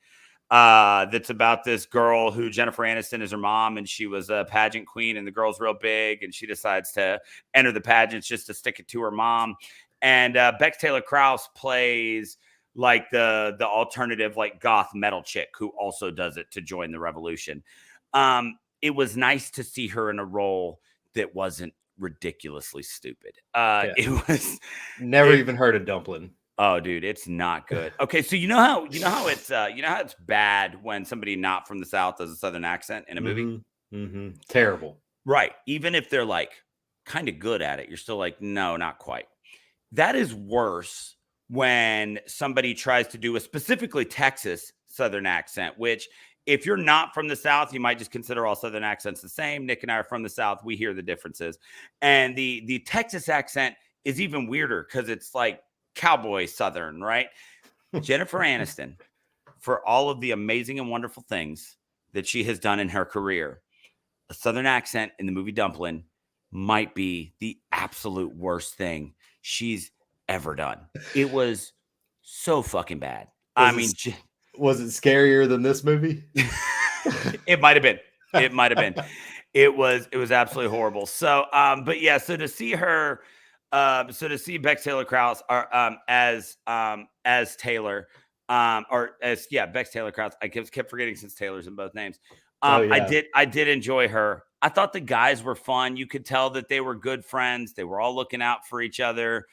that's about this girl who Jennifer Aniston is her mom, and she was a pageant queen, and the girl's real big, and she decides to enter the pageants just to stick it to her mom. And Bex Taylor Klaus plays like the alternative, like goth metal chick who also does it to join the revolution. It was nice to see her in a role that wasn't ridiculously stupid. It was never even heard of Dumplin'. Oh, dude, it's not good. Okay, so you know how it's bad when somebody not from the South does a Southern accent in a movie? Terrible. Right. Even if they're like kind of good at it, you're still like, no, not quite. That is worse when somebody tries to do a specifically Texas Southern accent, which if you're not from the South, you might just consider all Southern accents the same. Nick and I are from the South. We hear the differences. And the Texas accent is even weirder because it's like cowboy Southern, right? Jennifer Aniston, for all of the amazing and wonderful things that she has done in her career, a Southern accent in the movie Dumplin' might be the absolute worst thing she's ever done. It was so fucking bad. Was it scarier than this movie? It might have been. It was absolutely horrible. So, but yeah, so to see her, to see Bex Taylor Klaus as Taylor, Bex Taylor Klaus. I kept forgetting since Taylor's in both names. I did enjoy her. I thought the guys were fun. You could tell that they were good friends. They were all looking out for each other.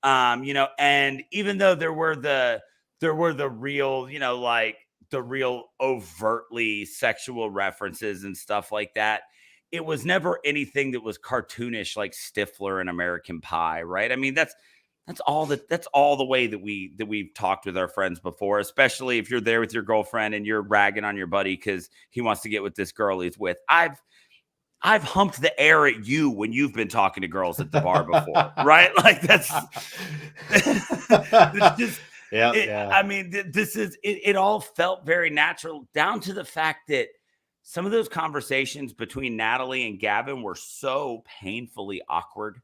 And even though there were the real, like the real overtly sexual references and stuff like that, it was never anything that was cartoonish like Stifler and American Pie, right? I mean, that's all the way that we've talked with our friends before, especially if you're there with your girlfriend and you're ragging on your buddy because he wants to get with this girl he's with. I've humped the air at you when you've been talking to girls at the bar before, right? Like that's just, I mean, it all felt very natural, down to the fact that some of those conversations between Natalie and Gavin were so painfully awkward.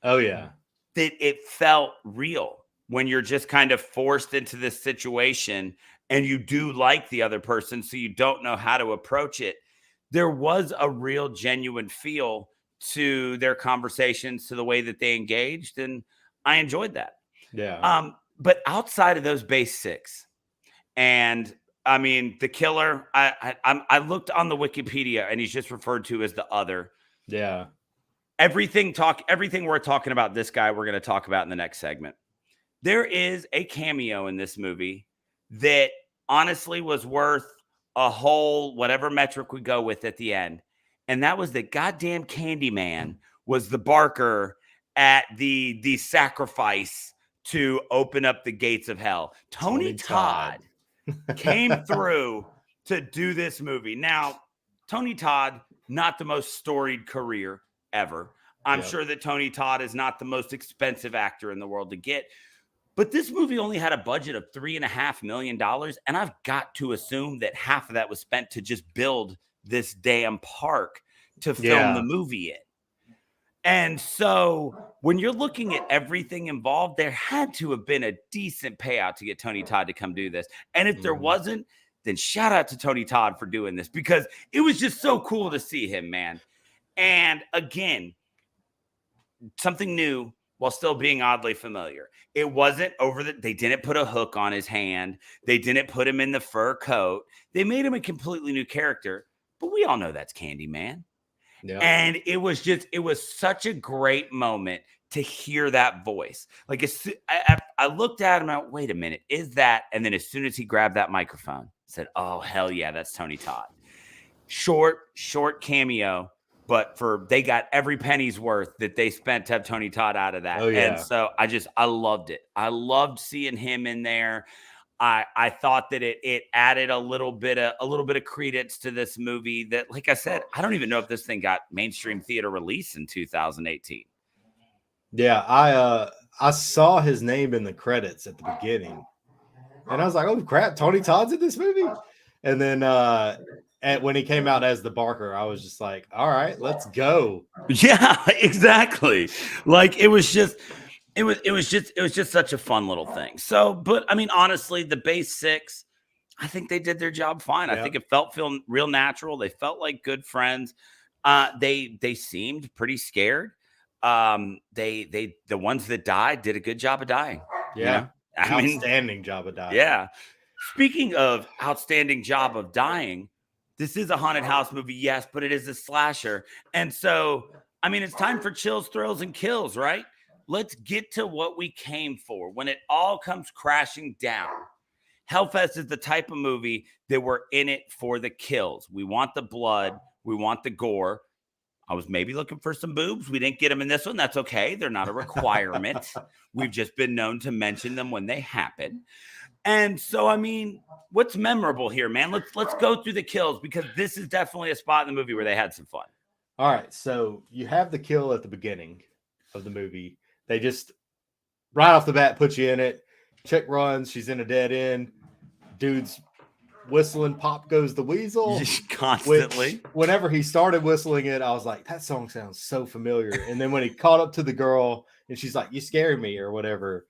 Oh yeah. That it felt real when you're just kind of forced into this situation and you do like the other person, so you don't know how to approach it. There was a real genuine feel to their conversations, to the way that they engaged. And I enjoyed that. Yeah. But outside of those base six, and I mean, the killer, I looked on the Wikipedia and he's just referred to as the other. Yeah. Everything we're talking about this guy, we're going to talk about in the next segment. There is a cameo in this movie that honestly was worth a whole whatever metric we go with at the end. And that was that goddamn Candyman was the barker at the sacrifice to open up the gates of hell. Tony Todd came through to do this movie. Now, Tony Todd, not the most storied career ever. I'm sure that Tony Todd is not the most expensive actor in the world to get. But this movie only had a budget of $3.5 million. And I've got to assume that half of that was spent to just build this damn park to film the movie in. And so when you're looking at everything involved, there had to have been a decent payout to get Tony Todd to come do this. And if there wasn't, then shout out to Tony Todd for doing this, because it was just so cool to see him, man. And again, something new while still being oddly familiar. It wasn't they didn't put a hook on his hand. They didn't put him in the fur coat. They made him a completely new character, but we all know that's Candyman. Yeah. And it was such a great moment to hear that voice. Like I looked at him and I went, wait a minute, is that? And then as soon as he grabbed that microphone, I said, oh, hell yeah, that's Tony Todd. Short cameo, but they got every penny's worth that they spent to have Tony Todd out of that. Oh, yeah. And so I loved it. I loved seeing him in there. I thought that it added a little bit of credence to this movie that, like I said, I don't even know if this thing got mainstream theater release in 2018. Yeah, I saw his name in the credits at the beginning, and I was like, "Oh crap, Tony Todd's in this movie!" And then when he came out as the Barker, I was just like, "All right, let's go." Yeah, exactly. Like it was just such a fun little thing. So, but I mean, honestly, the base six, I think they did their job fine. Yeah. I think it felt real natural. They felt like good friends. They seemed pretty scared. The ones that died did a good job of dying. Yeah. You know? Outstanding job of dying. Yeah. Speaking of outstanding job of dying, this is a haunted house movie, yes, but it is a slasher. And so, I mean, it's time for chills, thrills, and kills, right? Let's get to what we came for. When it all comes crashing down, Hellfest is the type of movie that we're in it for the kills. We want the blood. We want the gore. I was maybe looking for some boobs. We didn't get them in this one. That's okay. They're not a requirement. We've just been known to mention them when they happen. And so, I mean, what's memorable here, man? Let's go through the kills, because this is definitely a spot in the movie where they had some fun. All right. So you have the kill at the beginning of the movie. They just right off the bat put you in it. Chick runs. She's in a dead end. Dude's whistling Pop Goes the Weasel constantly. Which, whenever he started whistling it, I was like, that song sounds so familiar. And then when he caught up to the girl and she's like, you scare me or whatever,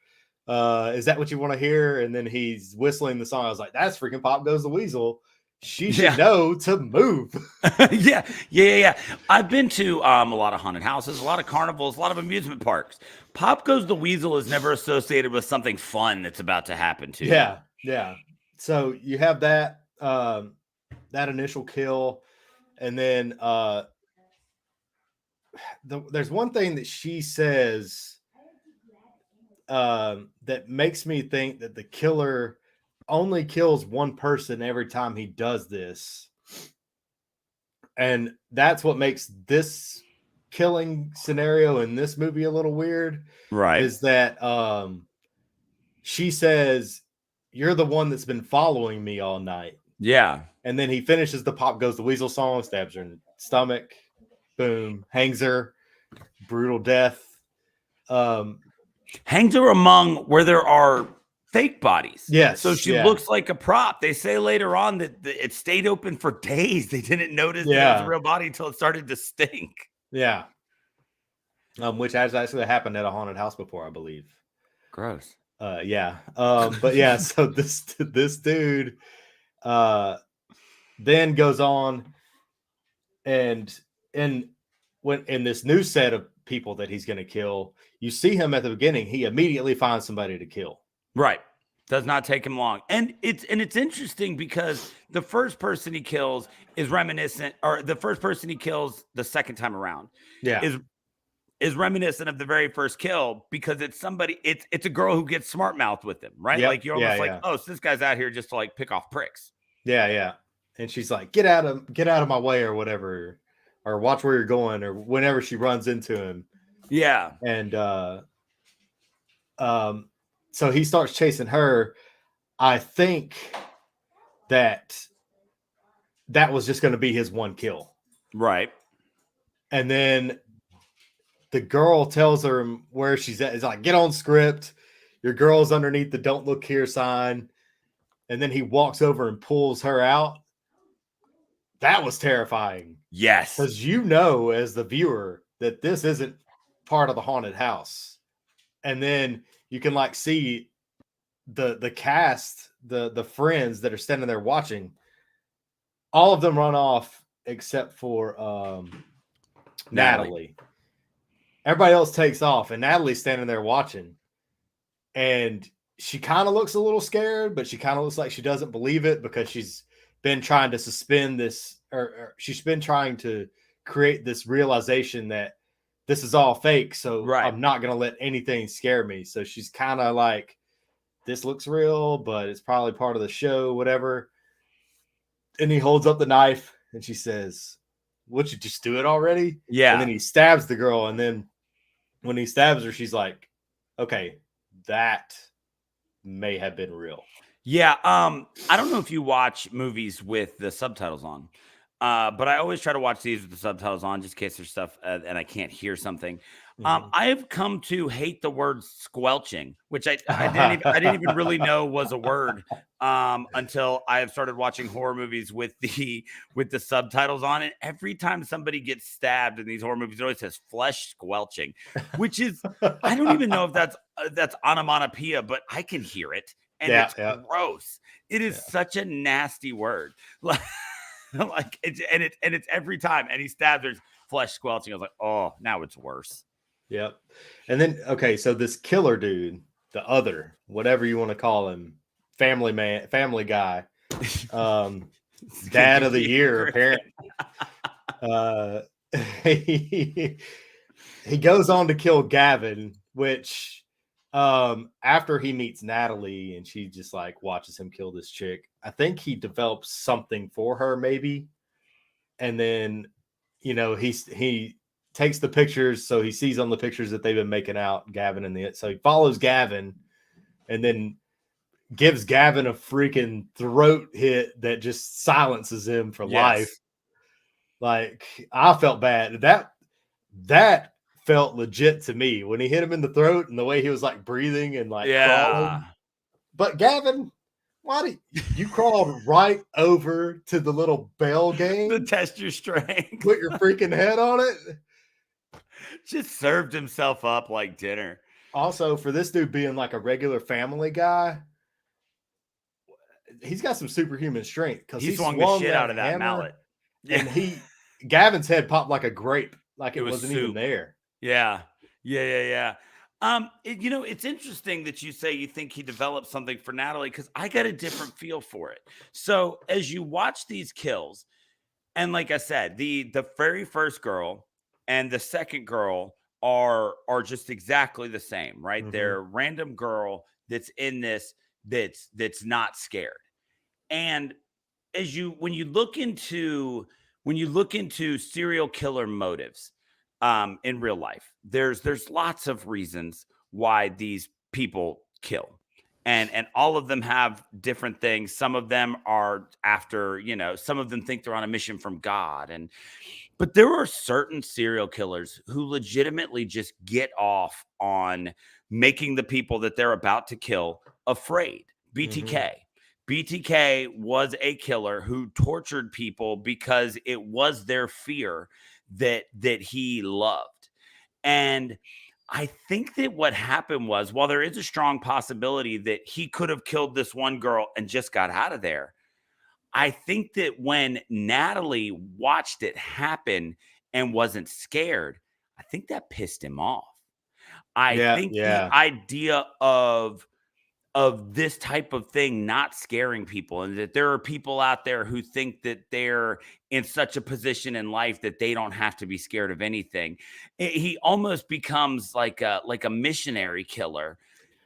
is that what you want to hear? And then he's whistling the song. I was like, that's freaking Pop Goes the Weasel. She should know to move. Yeah. I've been to a lot of haunted houses, a lot of carnivals, a lot of amusement parks. Pop Goes the Weasel is never associated with something fun that's about to happen to you. Yeah. So you have that that initial kill, and then there's one thing that she says that makes me think that the killer only kills one person every time he does this, and that's what makes this killing scenario in this movie a little weird. Right? Is that she says, you're the one that's been following me all night. Yeah. And then he finishes the Pop Goes the Weasel song, stabs her in the stomach, boom, hangs her, brutal death. Hangs her among where there are fake bodies. Yes. So she looks like a prop. They say later on that it stayed open for days. They didn't notice that it was a real body until it started to stink. Yeah. Which has actually happened at a haunted house before, I believe. Gross. But yeah, so this dude then goes on, and when in this new set of people that he's going to kill, you see him at the beginning, he immediately finds somebody to kill. Right. Does not take him long. And it's interesting because the first person he kills is reminiscent, or the first person he kills the second time around is reminiscent of the very first kill, because it's somebody, it's a girl who gets smart mouthed with him, right? Yep. Like you're almost oh, so this guy's out here just to like pick off pricks. Yeah. And she's like, get out of my way or whatever, or watch where you're going, or whenever she runs into him. Yeah. And so he starts chasing her. I think that was just going to be his one kill. Right. And then the girl tells her where she's at. It's like, get on script. Your girl's underneath the don't look here sign. And then he walks over and pulls her out. That was terrifying. Yes. Because you know, as the viewer, that this isn't part of the haunted house. And then you can like see the cast, the friends that are standing there watching. All of them run off except for Natalie. everybody else takes off, and Natalie's standing there watching, and she kind of looks a little scared, but she kind of looks like she doesn't believe it because she's been trying to suspend this, or she's been trying to create this realization that this is all fake. So Right. I'm not going to let anything scare me. So she's kind of like, this looks real, but it's probably part of the show, whatever. And he holds up the knife and she says, would you just do it already? Yeah. And then he stabs the girl. And then when he stabs her, she's like, okay, that may have been real. Yeah. I don't know if you watch movies with the subtitles on, but I always try to watch these with the subtitles on just in case there's stuff and I can't hear something. I have come to hate the word squelching, which I didn't even really know was a word until I have started watching horror movies with the subtitles on it. Every time somebody gets stabbed in these horror movies, it always says flesh squelching, which is I don't even know if that's onomatopoeia, but I can hear it, and it's gross. It is such a nasty word, like it's every time, and he stabs her, flesh squelching. I was like, oh, now it's worse. Yep. And then, okay, so this killer dude, the other, whatever you want to call him, family guy, dad of the year, apparently. He goes on to kill Gavin, which after he meets Natalie and she just like watches him kill this chick, I think he develops something for her maybe. And then, you know, he takes the pictures, so he sees on the pictures that they've been making out, Gavin and so he follows Gavin and then gives Gavin a freaking throat hit that just silences him for life. Like, I felt bad. That felt legit to me when he hit him in the throat and the way he was like breathing and like crawling. But Gavin, why did you crawled right over to the little bell game to test your strength? Put your freaking head on it. Just served himself up like dinner. Also, for this dude being like a regular family guy, he's got some superhuman strength because he swung the shit out of that hammer, mallet. And Gavin's head popped like a grape, like it wasn't even there. Yeah. You know, it's interesting that you say you think he developed something for Natalie because I got a different feel for it. So as you watch these kills, and like I said, the very first girl and the second girl are just exactly the same, right? Mm-hmm. They're a random girl that's in this that's not scared. And when you look into serial killer motives in real life, there's lots of reasons why these people kill. And all of them have different things. Some of them are after, you know, some of them think they're on a mission from God. But there are certain serial killers who legitimately just get off on making the people that they're about to kill afraid. BTK. Mm-hmm. BTK was a killer who tortured people because it was their fear that he loved. And I think that what happened was, while there is a strong possibility that he could have killed this one girl and just got out of there, I think that when Natalie watched it happen and wasn't scared, I think that pissed him off. I think the idea of this type of thing not scaring people, and that there are people out there who think that they're in such a position in life that they don't have to be scared of anything. He almost becomes like a missionary killer.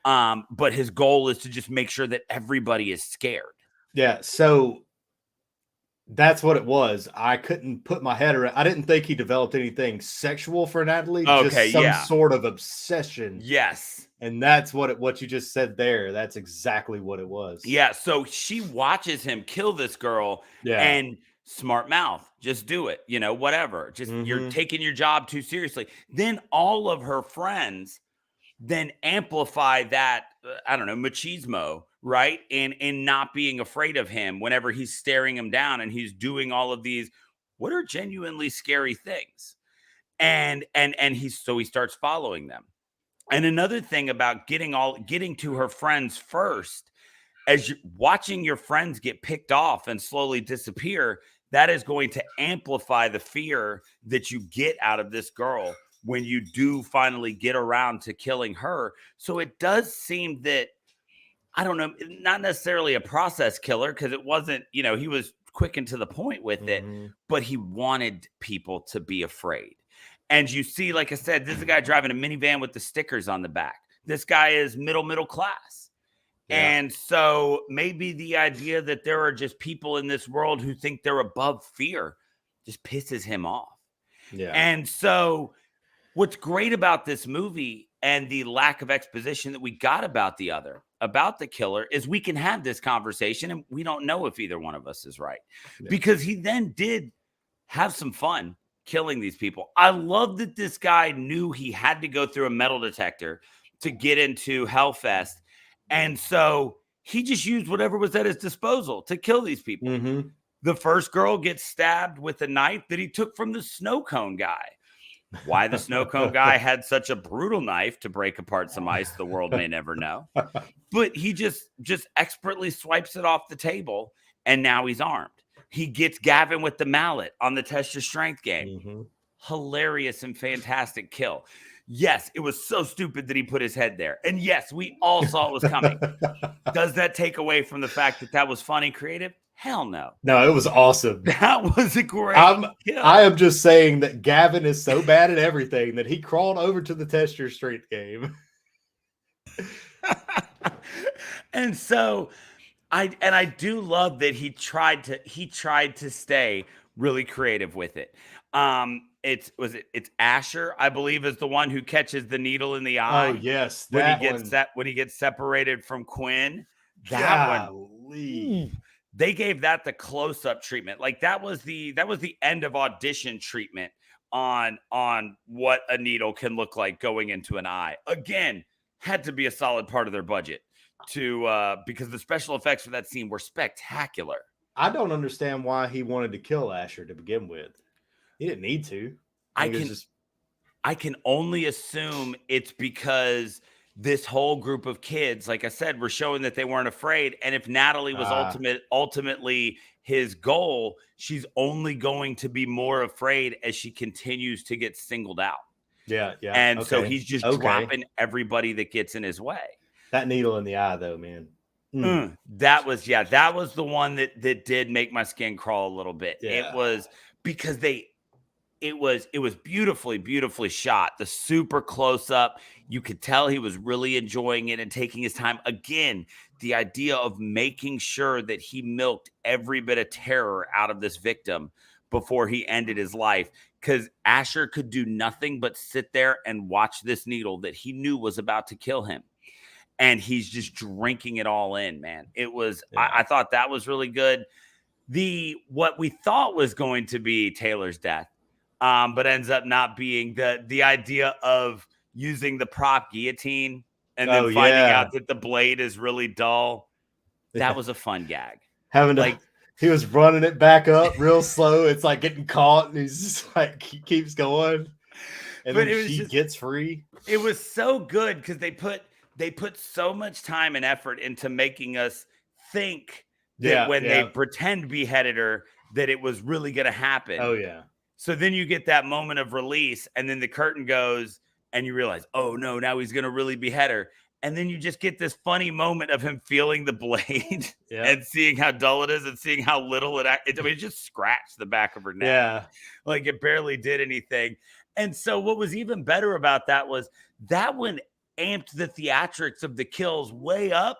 But his goal is to just make sure that everybody is scared. Yeah. So that's what it was. I couldn't put my head around. I didn't think he developed anything sexual for Natalie. Okay, just some sort of obsession. Yes. And that's what you just said there. That's exactly what it was. Yeah. So she watches him kill this girl and smart mouth, just do it. You know, whatever. Just you're taking your job too seriously. Then all of her friends then amplify that, I don't know, machismo, right? And not being afraid of him whenever he's staring him down and he's doing all of these, what are genuinely scary things. And he starts following them. And another thing about getting to her friends first, as you're watching your friends get picked off and slowly disappear, that is going to amplify the fear that you get out of this girl when you do finally get around to killing her. So it does seem that, I don't know, not necessarily a process killer, because it wasn't, he was quick and to the point with it, but he wanted people to be afraid. And you see, like I said, this is a guy driving a minivan with the stickers on the back. This guy is middle class. Yeah. And so maybe the idea that there are just people in this world who think they're above fear just pisses him off. Yeah. And so what's great about this movie and the lack of exposition that we got about the killer, is we can have this conversation and we don't know if either one of us is right. Yeah. Because he then did have some fun killing these people. I love that this guy knew he had to go through a metal detector to get into Hellfest. And so he just used whatever was at his disposal to kill these people. Mm-hmm. The first girl gets stabbed with a knife that he took from the snow cone guy. Why the snow cone guy had such a brutal knife to break apart some ice, the world may never know. But he just expertly swipes it off the table, and now he's armed. He gets Gavin with the mallet on the Test Your Strength game. Mm-hmm. Hilarious and fantastic kill. Yes, it was so stupid that he put his head there. And yes, we all saw it was coming. Does that take away from the fact that was funny, creative? Hell no. No, it was awesome. That was a great kill. I am just saying that Gavin is so bad at everything that he crawled over to the Test Your Strength game. And so I do love that he tried to stay really creative with it. It's Asher, I believe, is the one who catches the needle in the eye. Oh yes, when he gets separated from Quinn. That one, they gave that the close-up treatment. Like that was the end of audition treatment on what a needle can look like going into an eye. Again, had to be a solid part of their budget because the special effects for that scene were spectacular. I don't understand why he wanted to kill Asher to begin with. He didn't need to. I can only assume it's because this whole group of kids, like I said, were showing that they weren't afraid. And if Natalie was ultimately his goal, she's only going to be more afraid as she continues to get singled out. Yeah. And so he's just dropping everybody that gets in his way. That needle in the eye, though, man. That was the one that did make my skin crawl a little bit. Yeah. It was because it was beautifully shot. The super close up. You could tell he was really enjoying it and taking his time. Again, the idea of making sure that he milked every bit of terror out of this victim before he ended his life, because Asher could do nothing but sit there and watch this needle that he knew was about to kill him. And he's just drinking it all in, man. It was, I thought that was really good. What we thought was going to be Taylor's death, but ends up not being the idea of using the prop guillotine and then finding out that the blade is really dull. That was a fun gag. He was running it back up real slow. It's like getting caught, and he's just like, he keeps going. And then she gets free. It was so good because they put so much time and effort into making us think that when they pretend beheaded her, that it was really going to happen. Oh, yeah. So then you get that moment of release, and then the curtain goes, and you realize, oh, no, now he's going to really behead her. And then you just get this funny moment of him feeling the blade and seeing how dull it is and seeing how little it just scratched the back of her neck. Yeah. Like it barely did anything. And so what was even better about that was that one amped the theatrics of the kills way up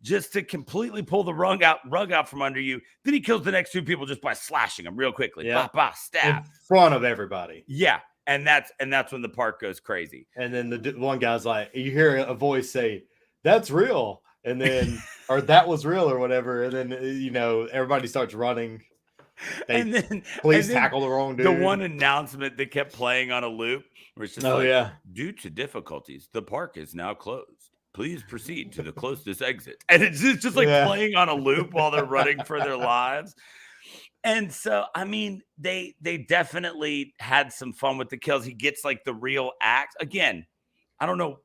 just to completely pull the rug out from under you. Then he kills the next two people just by slashing them real quickly. Yeah. Stab. In front of everybody. Yeah. And that's when the park goes crazy. And then the one guy's like, you hear a voice say, "That's real," and then or "That was real," or whatever. And then everybody starts running. Please tackle the wrong dude. The one announcement that kept playing on a loop, where it's just due to difficulties, the park is now closed. Please proceed to the closest exit. And it's just like playing on a loop while they're running for their lives. And so, I mean, they definitely had some fun with the kills. He gets like the real axe. Again, I don't know,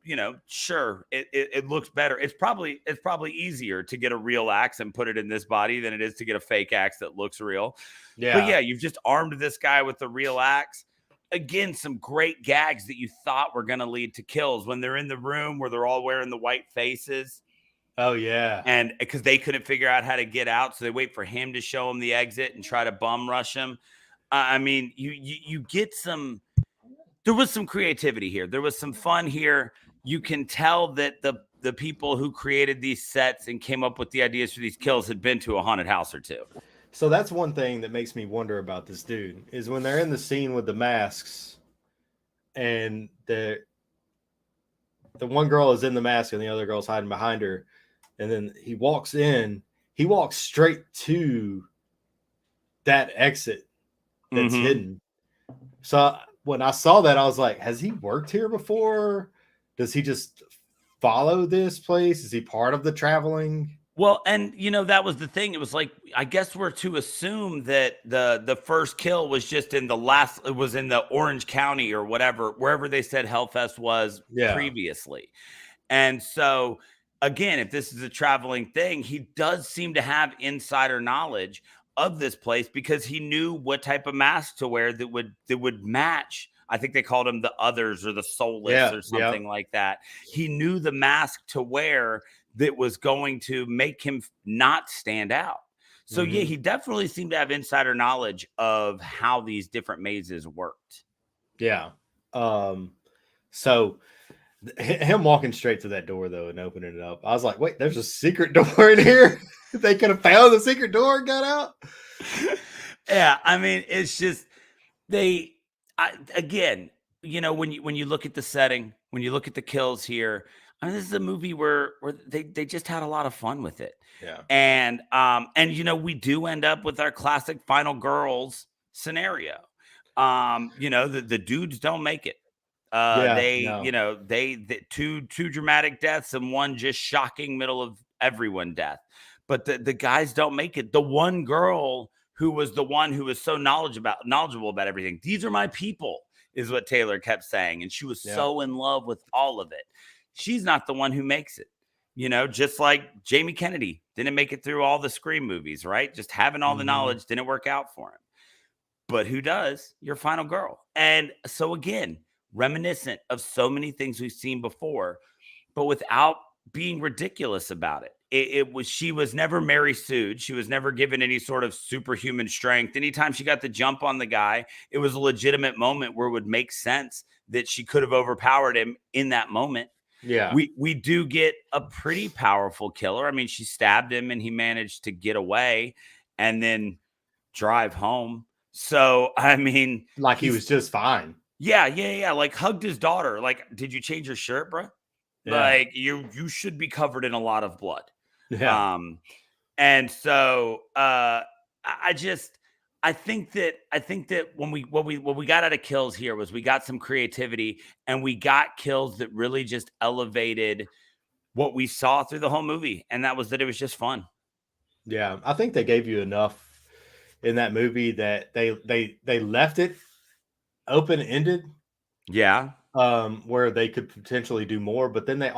sure, it looks better. It's probably easier to get a real axe and put it in this body than it is to get a fake axe that looks real. Yeah. But yeah, you've just armed this guy with the real axe. again, some great gags that you thought were going to lead to kills when they're in the room where they're all wearing the white faces. Oh, yeah. And because they couldn't figure out how to get out. So they wait for him to show them the exit and try to bum rush him. I mean, you get some, there was some creativity here. There was some fun here. You can tell that the people who created these sets and came up with the ideas for these kills had been to a haunted house or two. So that's one thing that makes me wonder about this dude is when they're in the scene with the masks and the one girl is in the mask and the other girl's hiding behind her. And then he walks straight to that exit that's hidden. So when I saw that, I was like, has he worked here before? Does he just follow this place? Is he part of the traveling? Well, and that was the thing. It was like, I guess we're to assume that the first kill was just it was in the Orange County or whatever, wherever they said Hellfest was previously. And so again, if this is a traveling thing, he does seem to have insider knowledge of this place because he knew what type of mask to wear that would match. I think they called them the others or the soulless or something like that. He knew the mask to wear that was going to make him not stand out. So yeah, he definitely seemed to have insider knowledge of how these different mazes worked. Yeah. So him walking straight to that door though and opening it up, I was like, wait, there's a secret door in here. They could have found the secret door and got out. Yeah, I mean, it's just again, when you look at the setting, when you look at the kills here, I mean, this is a movie where they just had a lot of fun with it. Yeah. And we do end up with our classic final girls scenario. The dudes don't make it. Two dramatic deaths and one just shocking middle of everyone death. But the guys don't make it. The one girl who was the one who was so knowledgeable about everything. These are my people, is what Taylor kept saying. And she was so in love with all of it. She's not the one who makes it. Just like Jamie Kennedy didn't make it through all the Scream movies, right? Just having all the knowledge didn't work out for him. But who does? Your final girl. And so again, reminiscent of so many things we've seen before, but without being ridiculous about it. She was never Mary Sued. She was never given any sort of superhuman strength. Anytime she got the jump on the guy, it was a legitimate moment where it would make sense that she could have overpowered him in that moment. Yeah. We do get a pretty powerful killer. I mean, she stabbed him and he managed to get away and then drive home. So, I mean, like he was just fine. Yeah. Like hugged his daughter. Like, did you change your shirt, bro? Yeah. Like you should be covered in a lot of blood. Yeah. And so I think that when we got out of kills here was we got some creativity and we got kills that really just elevated what we saw through the whole movie. And that was that it was just fun. Yeah. I think they gave you enough in that movie that they left it open-ended. Yeah. Where they could potentially do more, but then they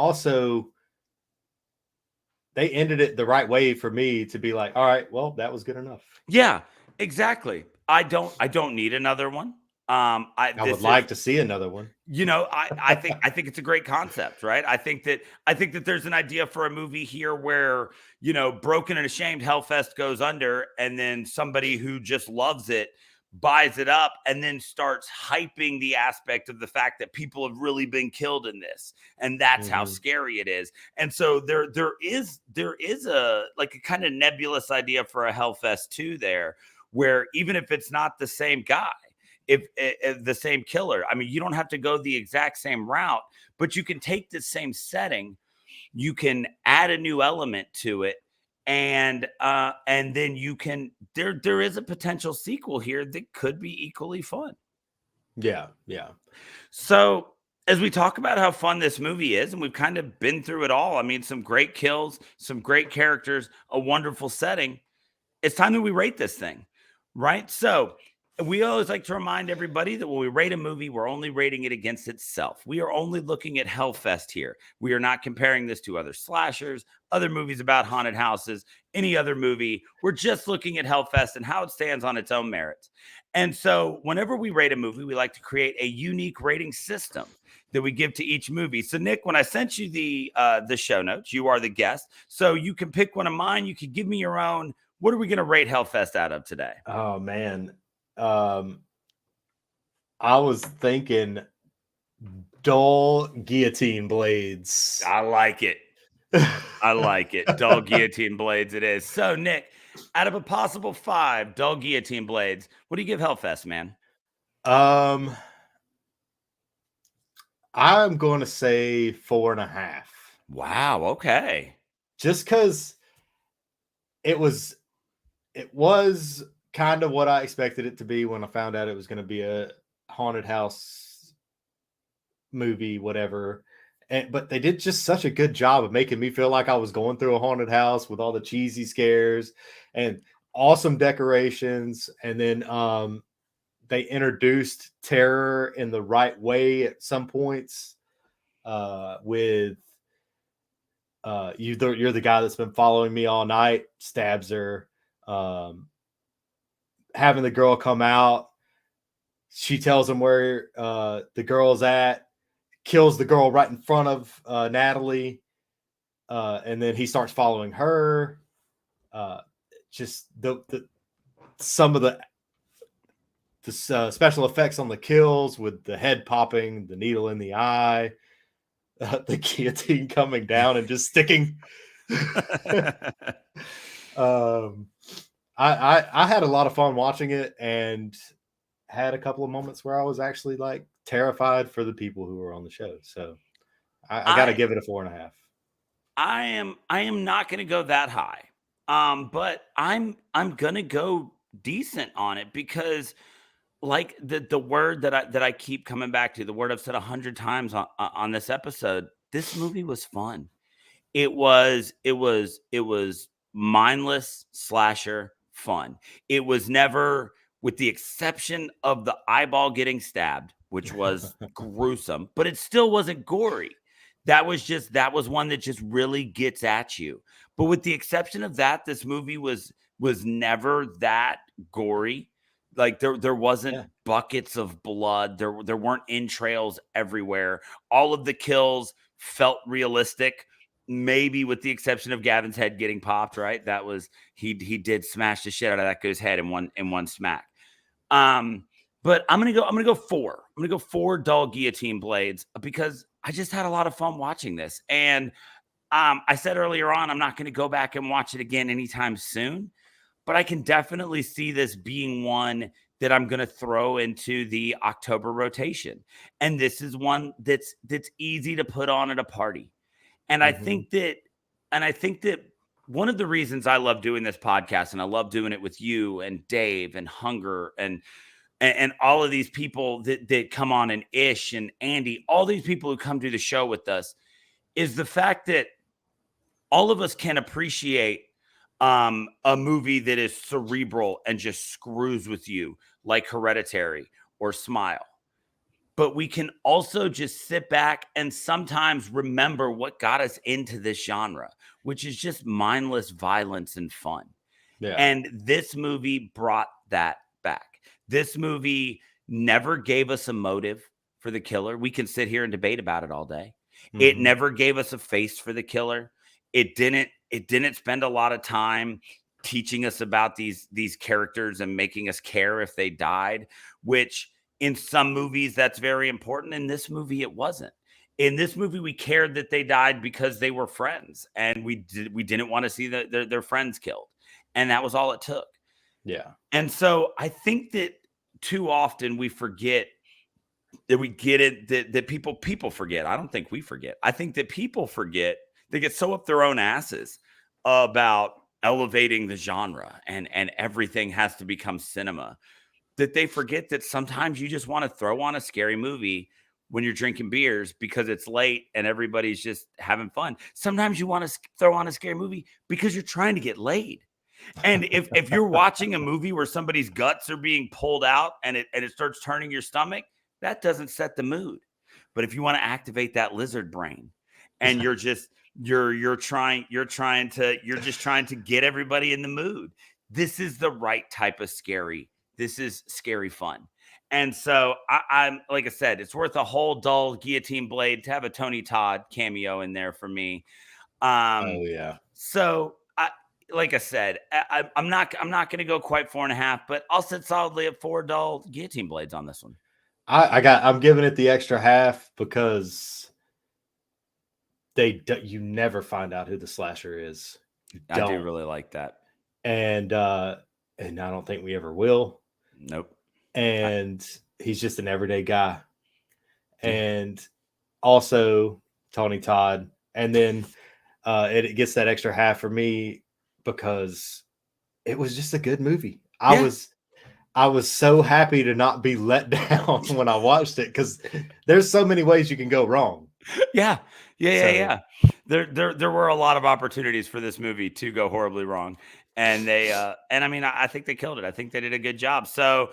ended it the right way for me to be like, all right, well, that was good enough. Yeah, exactly. I don't need another one. I would like to see another one. I think it's a great concept, right? I think that there's an idea for a movie here where, Broken and Ashamed Hellfest goes under and then somebody who just loves it buys it up and then starts hyping the aspect of the fact that people have really been killed in this. And that's how scary it is. And so there is a kind of nebulous idea for a Hellfest 2 there, where even if it's not the same guy, if the same killer, I mean, you don't have to go the exact same route, but you can take the same setting, you can add a new element to it. And then you can, there is a potential sequel here that could be equally fun. Yeah. So as we talk about how fun this movie is, and we've kind of been through it all, I mean, some great kills, some great characters, a wonderful setting. It's time that we rate this thing, right? So we always like to remind everybody that when we rate a movie, we're only rating it against itself. We are only looking at Hellfest here. We are not comparing this to other slashers, other movies about haunted houses, any other movie. We're just looking at Hellfest and how it stands on its own merits. And so whenever we rate a movie, we like to create a unique rating system that we give to each movie. So Nick, when I sent you the show notes, you are the guest. So you can pick one of mine. You can give me your own. What are we going to rate Hellfest out of today? Oh man. I was thinking dull guillotine blades. I like it. I like it. Dull guillotine blades it is. So Nick, out of a possible 5 dull guillotine blades, what do you give Hellfest, man? I'm going to say 4.5. Wow. Okay. Just because it was kind of what I expected it to be when I found out it was going to be a haunted house movie, whatever. But they did just such a good job of making me feel like I was going through a haunted house with all the cheesy scares and awesome decorations. And then they introduced terror in the right way at some points with you're the guy that's been following me all night, stabs her. Having the girl come out, she tells him where the girl's at, kills the girl right in front of Natalie, and then he starts following her. Just some of the special effects on the kills with the head popping, the needle in the eye, the guillotine coming down and just sticking. I had a lot of fun watching it and had a couple of moments where I was actually like terrified for the people who were on the show. So I got to give it a 4.5. I am not going to go that high. But I'm going to go decent on it because like the word that I keep coming back to, the word I've said 100 times on this episode, this movie was fun. It was mindless slasher fun. It was never, with the exception of the eyeball getting stabbed, which was gruesome, but it still wasn't gory. That was one that just really gets at you. But with the exception of that, this movie was never that gory. Like there wasn't buckets of blood. There weren't entrails everywhere. All of the kills felt realistic, maybe with the exception of Gavin's head getting popped, right? That was he did smash the shit out of that guy's head in one smack. But I'm gonna go 4. I'm gonna go 4 dull guillotine blades because I just had a lot of fun watching this. And I said earlier on, I'm not gonna go back and watch it again anytime soon, but I can definitely see this being one that I'm gonna throw into the October rotation. And this is one that's easy to put on at a party. And I think that one of the reasons I love doing this podcast, and I love doing it with you and Dave and Hunger and all of these people that come on, and Ish and Andy, all these people who come do the show with us, is the fact that all of us can appreciate a movie that is cerebral and just screws with you like Hereditary or Smile. But we can also just sit back and sometimes remember what got us into this genre, which is just mindless violence and fun. Yeah. And this movie brought that back. This movie never gave us a motive for the killer. We can sit here and debate about it all day. It never gave us a face for the killer. It didn't spend a lot of time teaching us about these characters and making us care if they died, which in some movies that's very important. In this movie, it wasn't. In this movie, we cared that they died because they were friends, and we didn't want to see their friends killed, and that was all it took. Yeah. And so I think that too often we forget that we get it, that people forget. I don't think we forget. I think that people forget. They get so up their own asses about elevating the genre and everything has to become cinema that they forget that sometimes you just want to throw on a scary movie when you're drinking beers because it's late and everybody's just having fun. Sometimes you want to throw on a scary movie because you're trying to get laid. And if you're watching a movie where somebody's guts are being pulled out and it starts turning your stomach, that doesn't set the mood. But if you want to activate that lizard brain and you're just trying to get everybody in the mood, this is the right type of scary This is scary fun. And so I'm like I said, it's worth a whole dull guillotine blade to have a Tony Todd cameo in there for me. Oh yeah. So like I said, I'm not going to go quite 4.5, but I'll sit solidly at 4 dull guillotine blades on this one. I'm giving it the extra half because you never find out who the slasher is. I do really like that. And I don't think we ever will. Nope. And he's just an everyday guy. And also Tony Todd. And then it gets that extra half for me because it was just a good movie. I was so happy to not be let down when I watched it because there's so many ways you can go wrong. Yeah. There were a lot of opportunities for this movie to go horribly wrong. And I think they killed it. I think they did a good job. So,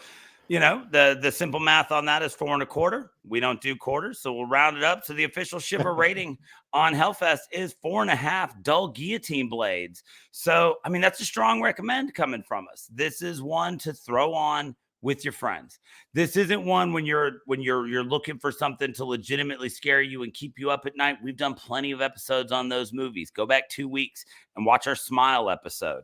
the simple math on that is 4.25. We don't do quarters, so we'll round it up. So the official Shiver rating on Hellfest is 4.5 dull guillotine blades. So, that's a strong recommend coming from us. This is one to throw on with your friends. This isn't one when you're looking for something to legitimately scare you and keep you up at night. We've done plenty of episodes on those movies. Go back 2 weeks and watch our Smile episode.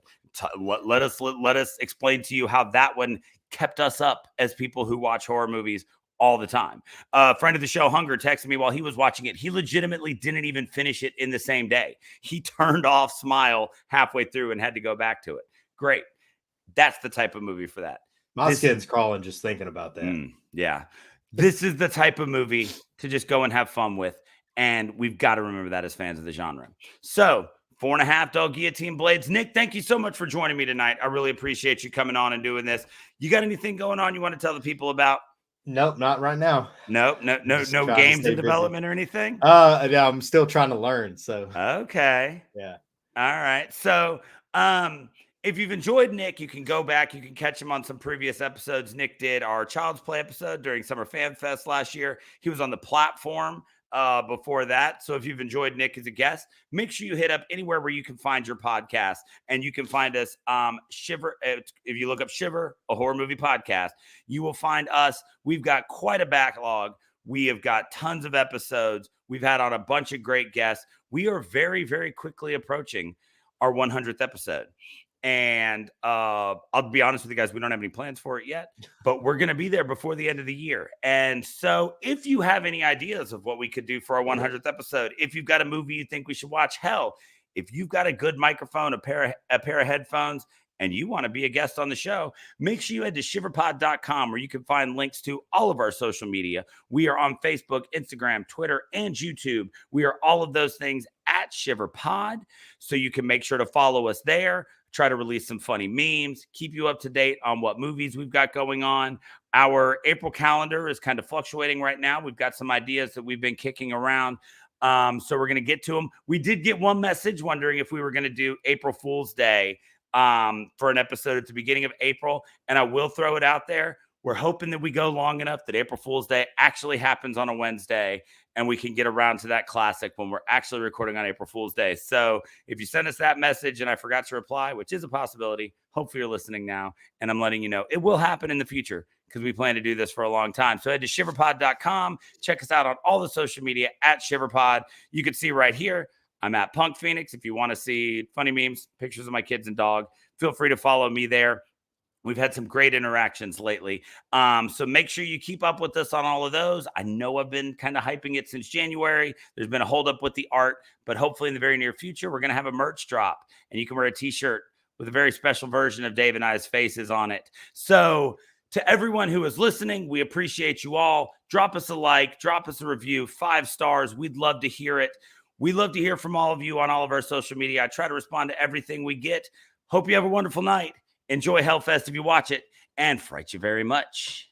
Let us explain to you how that one kept us up as people who watch horror movies all the time. A friend of the show, Hunger, texted me while he was watching it. He legitimately didn't even finish it in the same day. He turned off Smile halfway through and had to go back to it. Great. That's the type of movie for that. My skin's crawling just thinking about that. Yeah. This is the type of movie to just go and have fun with. And we've got to remember that as fans of the genre. So 4.5 dull guillotine blades. Nick, thank you so much for joining me tonight. I really appreciate you coming on and doing this. You got anything going on you want to tell the people about? Nope, not right now. Nope, no games in development or anything? Yeah, I'm still trying to learn. So okay. Yeah. All right. So if you've enjoyed Nick, you can go back. You can catch him on some previous episodes. Nick did our Child's Play episode during Summer Fan Fest last year. He was on the platform before that. So if you've enjoyed Nick as a guest, make sure you hit up anywhere where you can find your podcast. And you can find us Shiver. If you look up Shiver, a horror movie podcast, you will find us. We've got quite a backlog. We have got tons of episodes. We've had on a bunch of great guests. We are very, very quickly approaching our 100th episode. And I'll be honest with you guys, we don't have any plans for it yet, but we're going to be there before the end of the year. And so if you have any ideas of what we could do for our 100th episode, if you've got a movie you think we should watch, hell, if you've got a good microphone, a pair of headphones, and you want to be a guest on the show, make sure you head to shiverpod.com where you can find links to all of our social media. We are on Facebook, Instagram, Twitter, and YouTube. We are all of those things at ShiverPod. So you can make sure to follow us there. Try to release some funny memes, keep you up to date on what movies we've got going on. Our April calendar is kind of fluctuating right now. We've got some ideas that we've been kicking around. So we're going to get to them. We did get one message wondering if we were going to do April Fool's Day for an episode at the beginning of April. And I will throw it out there. We're hoping that we go long enough that April Fool's Day actually happens on a Wednesday and we can get around to that classic when we're actually recording on April Fool's Day. So if you send us that message and I forgot to reply, which is a possibility, hopefully you're listening now, and I'm letting you know it will happen in the future because we plan to do this for a long time. So head to shiverpod.com. Check us out on all the social media at ShiverPod. You can see right here, I'm at Punk Phoenix. If you want to see funny memes, pictures of my kids and dog, feel free to follow me there. We've had some great interactions lately. So make sure you keep up with us on all of those. I know I've been kind of hyping it since January. There's been a holdup with the art, but hopefully in the very near future, we're going to have a merch drop and you can wear a t-shirt with a very special version of Dave and I's faces on it. So to everyone who is listening, we appreciate you all. Drop us a like, drop us a review, 5 stars. We'd love to hear it. We love to hear from all of you on all of our social media. I try to respond to everything we get. Hope you have a wonderful night. Enjoy Hellfest if you watch it, and fright you very much.